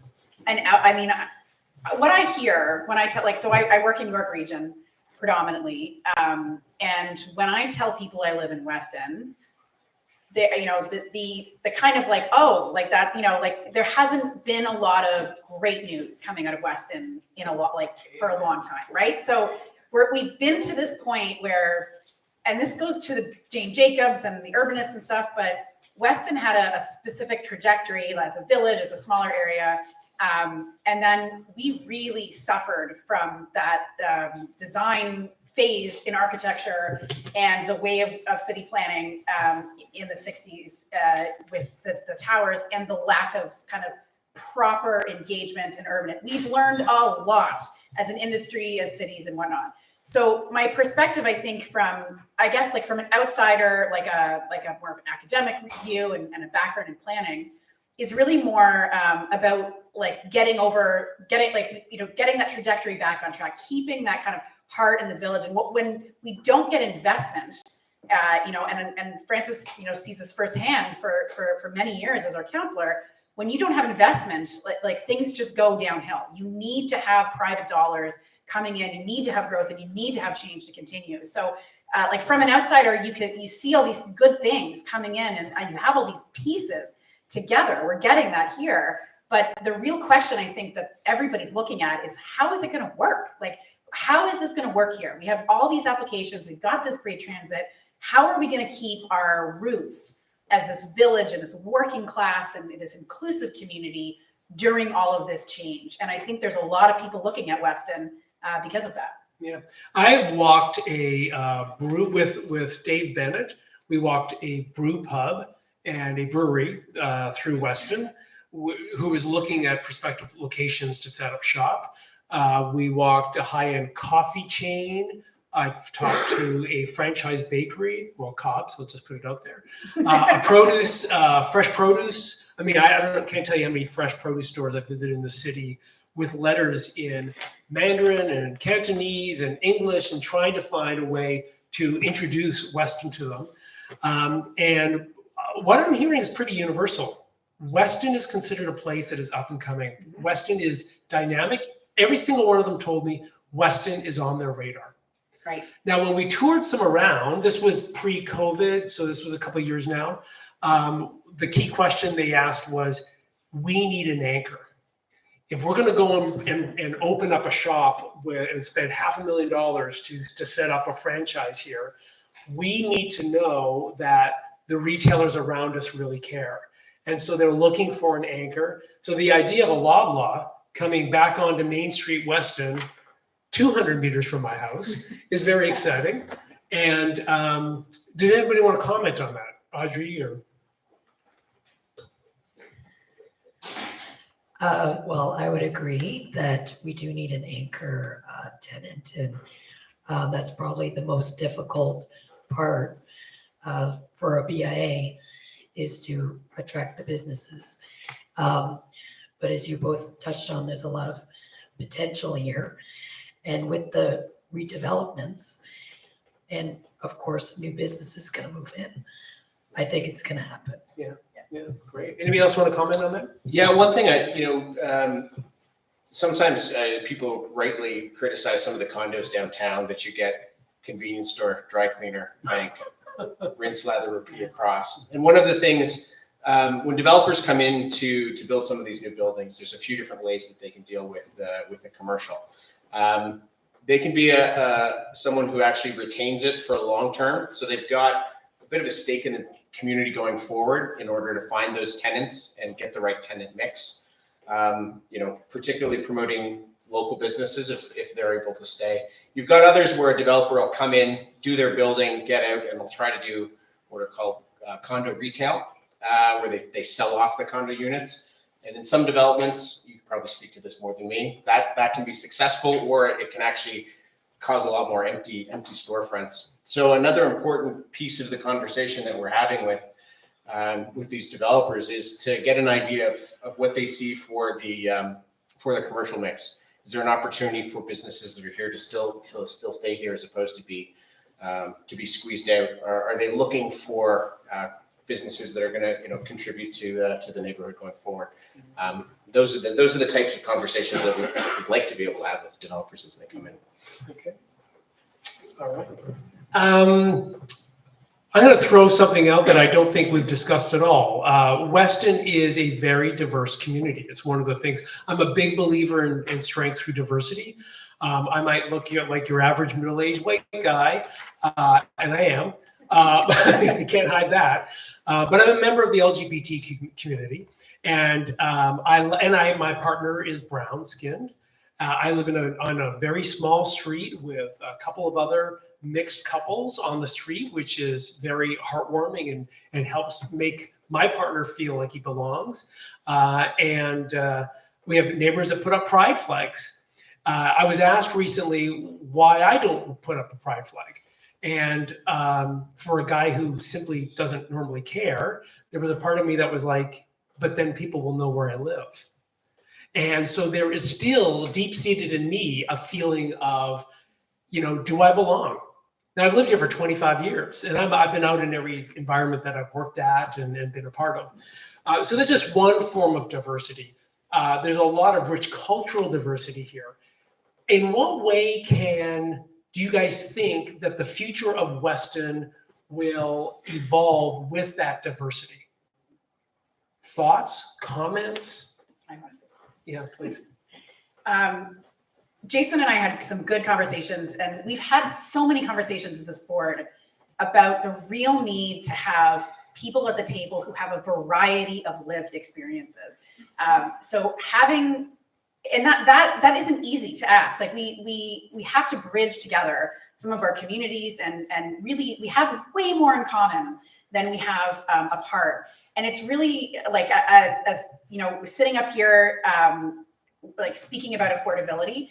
what I hear when I tell, like, so I work in York Region predominantly. And when I tell people I live in Weston, they, you know, the kind of like, oh, like that, you know, like there hasn't been a lot of great news coming out of Weston for a long time, right? So we've been to this point where, and this goes to the Jane Jacobs and the urbanists and stuff, but Weston had a specific trajectory as a village, as a smaller area. And then we really suffered from that design phase in architecture and the way of city planning in the 60s with the towers and the lack of kind of proper engagement in urban. We've learned a lot as an industry, as cities and whatnot. So my perspective, I think, from an outsider, like a more of an academic review and a background in planning, is really more about like getting that trajectory back on track, keeping that kind of heart in the village. And when we don't get investment, and Francis, sees this firsthand for many years as our counselor. When you don't have investment, like things just go downhill. You need to have private dollars coming in. You need to have growth, and you need to have change to continue. So, like from an outsider, you see all these good things coming in, and you have all these pieces together. We're getting that here, but the real question I think that everybody's looking at is, how is it going to work? Like, how is this going to work here? We have all these applications. We've got this great transit. How are we going to keep our roots as this village and this working class and this inclusive community during all of this change? And I think there's a lot of people looking at Weston because of that. Yeah, I've walked a brew with Dave Bennett. We walked a brew pub and a brewery through Weston, who was looking at prospective locations to set up shop. We walked a high-end coffee chain. I've talked to a franchise bakery, well, Cobb's, let's just put it out there. Fresh produce. I mean, I can't tell you how many fresh produce stores I've visited in the city with letters in Mandarin and Cantonese and English, and trying to find a way to introduce Weston to them. And what I'm hearing is pretty universal. Weston is considered a place that is up and coming. Weston is dynamic. Every single one of them told me Weston is on their radar. Right. Now, when we toured some around, this was pre-COVID, so this was a couple of years now. The key question they asked was, we need an anchor. If we're going to go and open up a shop and spend $500,000 to set up a franchise here, we need to know that the retailers around us really care. And so they're looking for an anchor. So the idea of a Loblaw coming back onto Main Street, Weston, 200 meters from my house, is very exciting. And did anybody want to comment on that? Audrey or? Well, I would agree that we do need an anchor tenant, and that's probably the most difficult part for a BIA is to attract the businesses. But as you both touched on, there's a lot of potential here. And with the redevelopments, and of course, new businesses going to move in, I think it's going to happen. Yeah, great. Anybody else want to comment on that? Yeah, one thing sometimes people rightly criticize some of the condos downtown that you get convenience store, dry cleaner, bank, rinse, lather, repeat across. And one of the things, when developers come in to build some of these new buildings, there's a few different ways that they can deal with the commercial. They can be someone who actually retains it for a long term. So they've got a bit of a stake in the community going forward in order to find those tenants and get the right tenant mix. Particularly promoting local businesses if they're able to stay. You've got others where a developer will come in, do their building, get out, and they'll try to do what are called condo retail, where they sell off the condo units. And in some developments, you can probably speak to this more than me, that can be successful, or it can actually cause a lot more empty storefronts. So another important piece of the conversation that we're having with these developers is to get an idea of what they see for the commercial mix. Is there an opportunity for businesses that are here to still stay here as opposed to be squeezed out? Or are they looking for businesses that are going to contribute to the neighborhood going forward? Those are the types of conversations that we'd like to be able to have with developers as they come in. Okay. All right. I'm going to throw something out that I don't think we've discussed at all. Weston is a very diverse community. It's one of the things. I'm a big believer in strength through diversity. I might look like your average middle-aged white guy, and I am. I can't hide that. But I'm a member of the LGBT community, and my partner is brown-skinned. I live on a very small street with a couple of other mixed couples on the street, which is very heartwarming and helps make my partner feel like he belongs. And we have neighbors that put up pride flags. I was asked recently why I don't put up a pride flag. And for a guy who simply doesn't normally care, there was a part of me that was like, but then people will know where I live. And so there is still deep-seated in me a feeling of, do I belong? Now, I've lived here for 25 years, and I've been out in every environment that I've worked at and been a part of. So this is one form of diversity. There's a lot of rich cultural diversity here. In what way do you guys think that the future of Weston will evolve with that diversity? Thoughts, comments? Yeah, please. Jason and I had some good conversations, and we've had so many conversations with this board about the real need to have people at the table who have a variety of lived experiences. So having, and that isn't easy to ask. Like we have to bridge together some of our communities, and really we have way more in common than we have apart. And it's really like, as sitting up here, like speaking about affordability,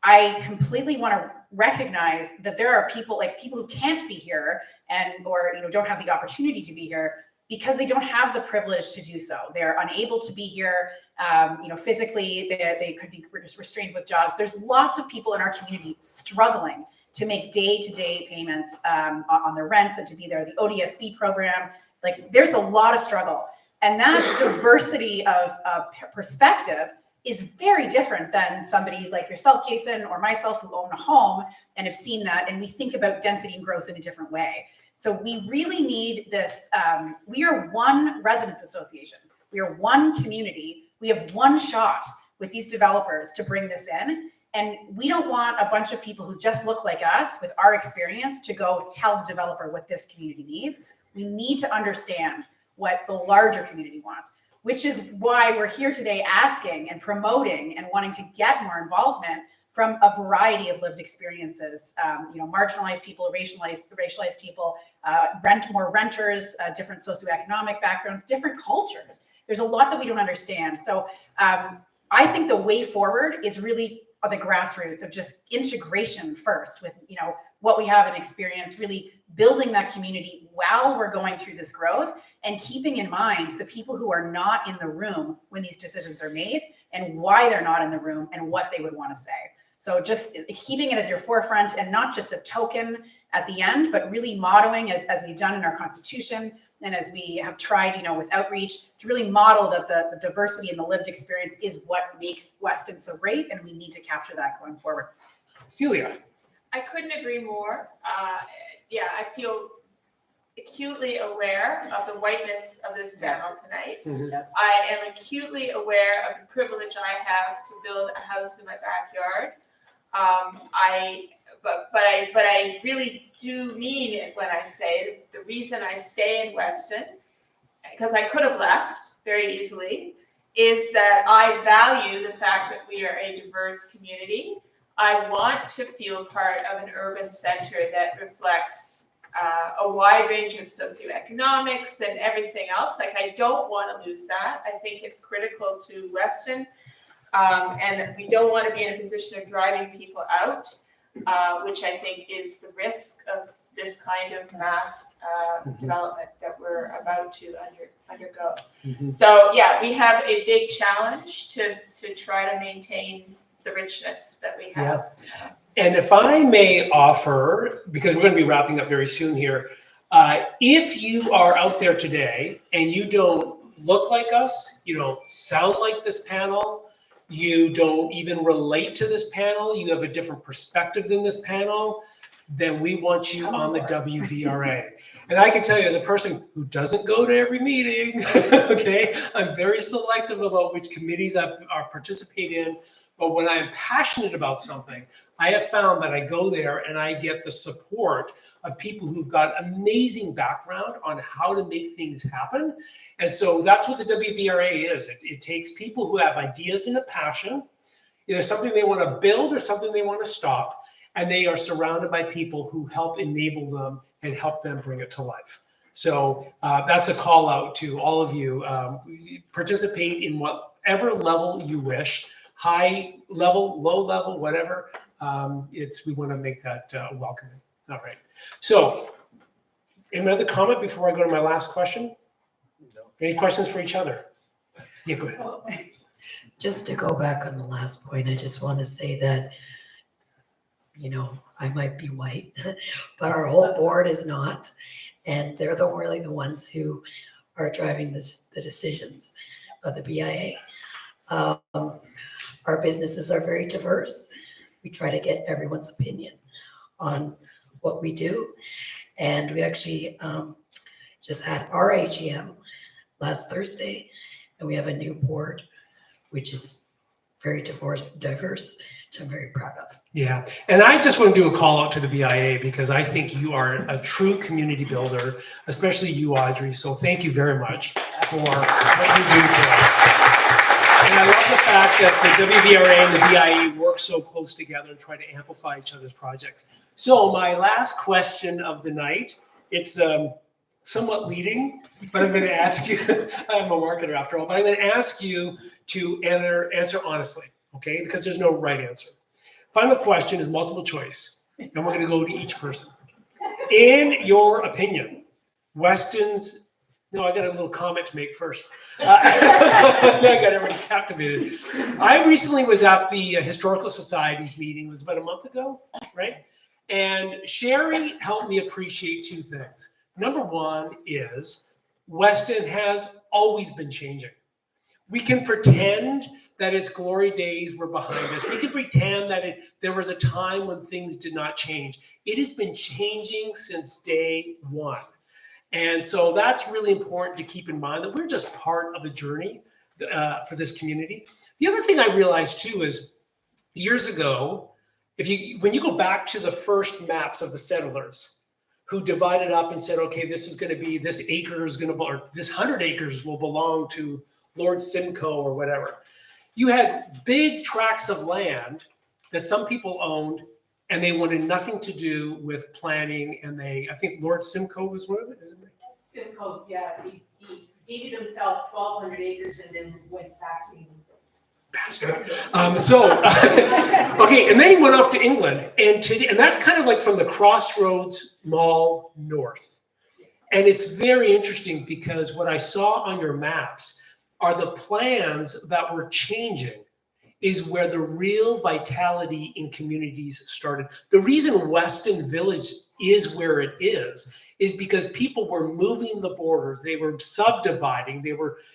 I completely want to recognize that there are people who can't be here or don't have the opportunity to be here because they don't have the privilege to do so. They're unable to be here, physically. They could be restrained with jobs. There's lots of people in our community struggling to make day-to-day payments on their rents and to be there. The ODSP program, like there's a lot of struggle, and that diversity of perspective is very different than somebody like yourself, Jason, or myself, who own a home and have seen that, and we think about density and growth in a different way. So we really need this. We are one residents association. We are one community. We have one shot with these developers to bring this in. And we don't want a bunch of people who just look like us with our experience to go tell the developer what this community needs. We need to understand what the larger community wants, which is why we're here today asking and promoting and wanting to get more involvement from a variety of lived experiences, marginalized people, racialized people, more renters, different socioeconomic backgrounds, different cultures. There's a lot that we don't understand. So I think the way forward is really the grassroots of just integration first with, what we have in experience, really building that community while we're going through this growth and keeping in mind the people who are not in the room when these decisions are made and why they're not in the room and what they would want to say. So just keeping it as your forefront and not just a token at the end, but really mottoing as we've done in our constitution and as we have tried, with outreach to really model that the diversity and the lived experience is what makes Weston so great, and we need to capture that going forward. Celia. I couldn't agree more. I feel acutely aware of the whiteness of this panel tonight. Yes. I am acutely aware of the privilege I have to build a house in my backyard. But I really do mean it when I say the reason I stay in Weston, because I could have left very easily, is that I value the fact that we are a diverse community. I want to feel part of an urban center that reflects a wide range of socioeconomics and everything else. Like, I don't want to lose that. I think it's critical to Weston. And we don't want to be in a position of driving people out, which I think is the risk of this kind of mass development that we're about to undergo. So yeah, we have a big challenge to try to maintain the richness that we have. Yeah. And if I may offer, because we're going to be wrapping up very soon here, if you are out there today and you don't look like us, you don't sound like this panel, you don't even relate to this panel, you have a different perspective than this panel, then we want you on the WVRA. And I can tell you, as a person who doesn't go to every meeting, okay, I'm very selective about which committees I participate in. But when I'm passionate about something, I have found that I go there and I get the support of people who've got amazing background on how to make things happen. And so that's what the WVRA is. It takes people who have ideas and a passion, either something they want to build or something they want to stop, and they are surrounded by people who help enable them and help them bring it to life. So that's a call out to all of you. Participate in whatever level you wish. High level, low level, whatever. We want to make that welcoming. All right. So, any other comment before I go to my last question? No. Any questions for each other? Yeah, go ahead. Just to go back on the last point, I just want to say that, I might be white, but our whole board is not, and they're really the ones who are driving the decisions of the BIA. Our businesses are very diverse. We try to get everyone's opinion on what we do. And we actually just had our AGM last Thursday, and we have a new board, which is very diverse, which I'm very proud of. Yeah, and I just want to do a call out to the BIA because I think you are a true community builder, especially you, Audrey. So thank you very much for what you do for us. And I love the fact that the WVRA and the BIA work so close together and try to amplify each other's projects. So my last question of the night, it's somewhat leading, but I'm going to ask you, I'm a marketer after all, but I'm going to ask you to answer honestly, okay? Because there's no right answer. Final question is multiple choice, and we're going to go to each person. In your opinion, Weston's, no, I got a little comment to make first. I got everyone captivated. I recently was at the Historical Society's meeting, it was about a month ago, right? And Sherry helped me appreciate two things. Number one is Weston has always been changing. We can pretend that its glory days were behind us. We can pretend that there was a time when things did not change. It has been changing since day one. And so that's really important to keep in mind that we're just part of a journey for this community. The other thing I realized too is years ago, when you go back to the first maps of the settlers who divided up and said, okay, this is going to be, this acre is going to, or this 100 acres will belong to Lord Simcoe or whatever. You had big tracts of land that some people owned, and they wanted nothing to do with planning. And I think Lord Simcoe was one of it, isn't it? Simcoe, yeah, he deeded himself 1,200 acres and then went back to England. Bastard. Okay, and then he went off to England, and that's kind of like from the Crossroads Mall north. And it's very interesting because what I saw on your maps are the plans that were changing is where the real vitality in communities started. The reason Weston Village is where it is because people were moving the borders, they were subdividing,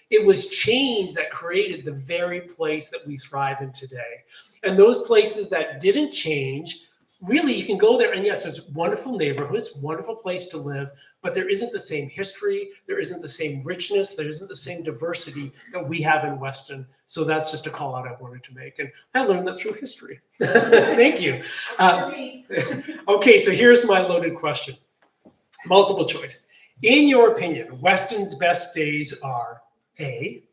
it was change that created the very place that we thrive in today. And those places that didn't change, really you can go there and yes, there's wonderful neighborhoods, wonderful place to live, but there isn't the same history, there isn't the same richness, there isn't the same diversity that we have in Weston. So that's just a call out I wanted to make. And I learned that through history. Thank you. Okay, so here's my loaded question. Multiple choice. In your opinion, Weston's best days are A,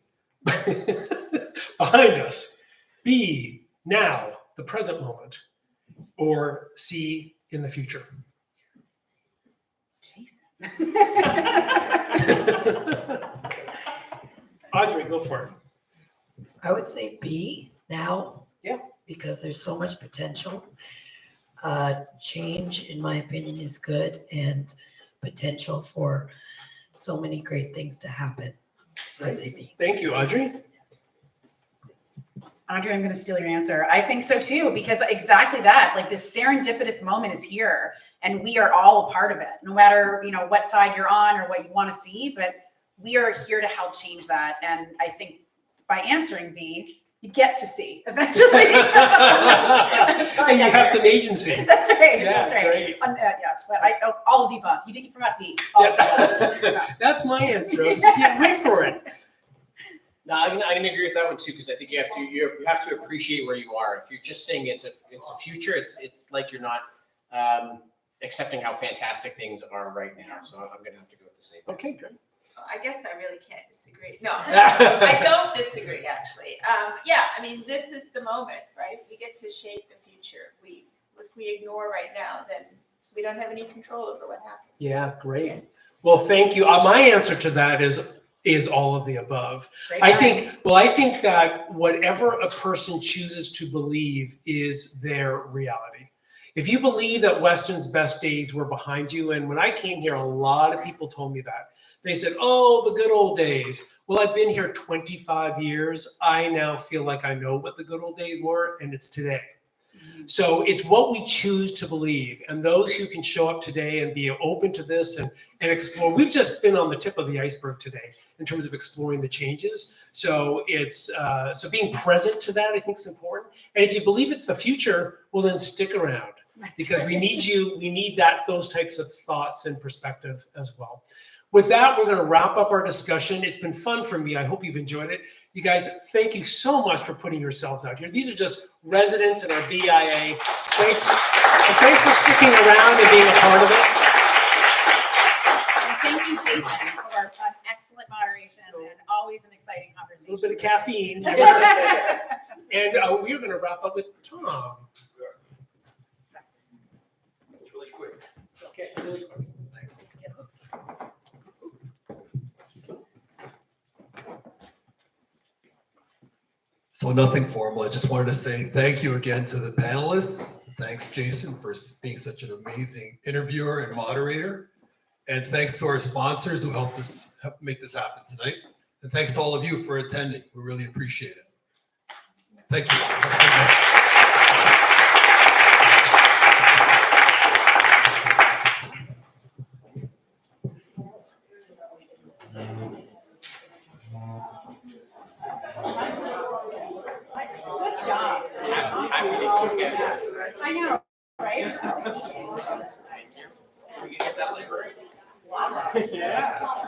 behind us, B, now, the present moment, or C, in the future? Audrey, go for it. I would say B, now. Yeah. Because there's so much potential. Change, in my opinion, is good, and potential for so many great things to happen. So I'd say B. Thank you, Audrey. Audrey, I'm going to steal your answer. I think so too, because exactly that, like this serendipitous moment is here and we are all a part of it, no matter, what side you're on or what you want to see, but we are here to help change that. And I think by answering B, you get to see eventually. And you have some agency. That's right. Yeah, that's right. great. But all of the above. You forgot D. All of the above. That's my answer. Yeah, wait for it. No, I can agree with that one too, because I think you have to appreciate where you are. If you're just saying it's a future, it's like you're not accepting how fantastic things are right now. So I'm gonna have to go with the same. Okay, good. I guess I really can't disagree. No, I don't disagree, actually. Yeah, I mean, this is the moment, right? We get to shape the future. If we ignore right now, then we don't have any control over what happens. Yeah, great. Well, thank you. My answer to that is all of the above. I think that whatever a person chooses to believe is their reality. If you believe that Weston's best days were behind you, and when I came here, a lot of people told me that. They said, oh, the good old days. Well, I've been here 25 years. I now feel like I know what the good old days were, and it's today. So it's what we choose to believe. And those who can show up today and be open to this and explore. We've just been on the tip of the iceberg today in terms of exploring the changes. So it's so being present to that, I think, is important. And if you believe it's the future, well, then stick around, because we need you. We need those types of thoughts and perspective as well. With that, we're going to wrap up our discussion. It's been fun for me. I hope you've enjoyed it. You guys, thank you so much for putting yourselves out here. These are just residents in our BIA. Thanks for sticking around and being a part of it. And thank you, Jason, for an excellent moderation and always an exciting conversation. A little bit of caffeine. And we're going to wrap up with Tom. Really quick. Okay, really quick. Thanks. So nothing formal. I just wanted to say thank you again to the panelists. Thanks, Jason, for being such an amazing interviewer and moderator. And thanks to our sponsors who helped us make this happen tonight. And thanks to all of you for attending. We really appreciate it. Thank you. Good job. I know, right? Can we get that library? Wow. Yeah.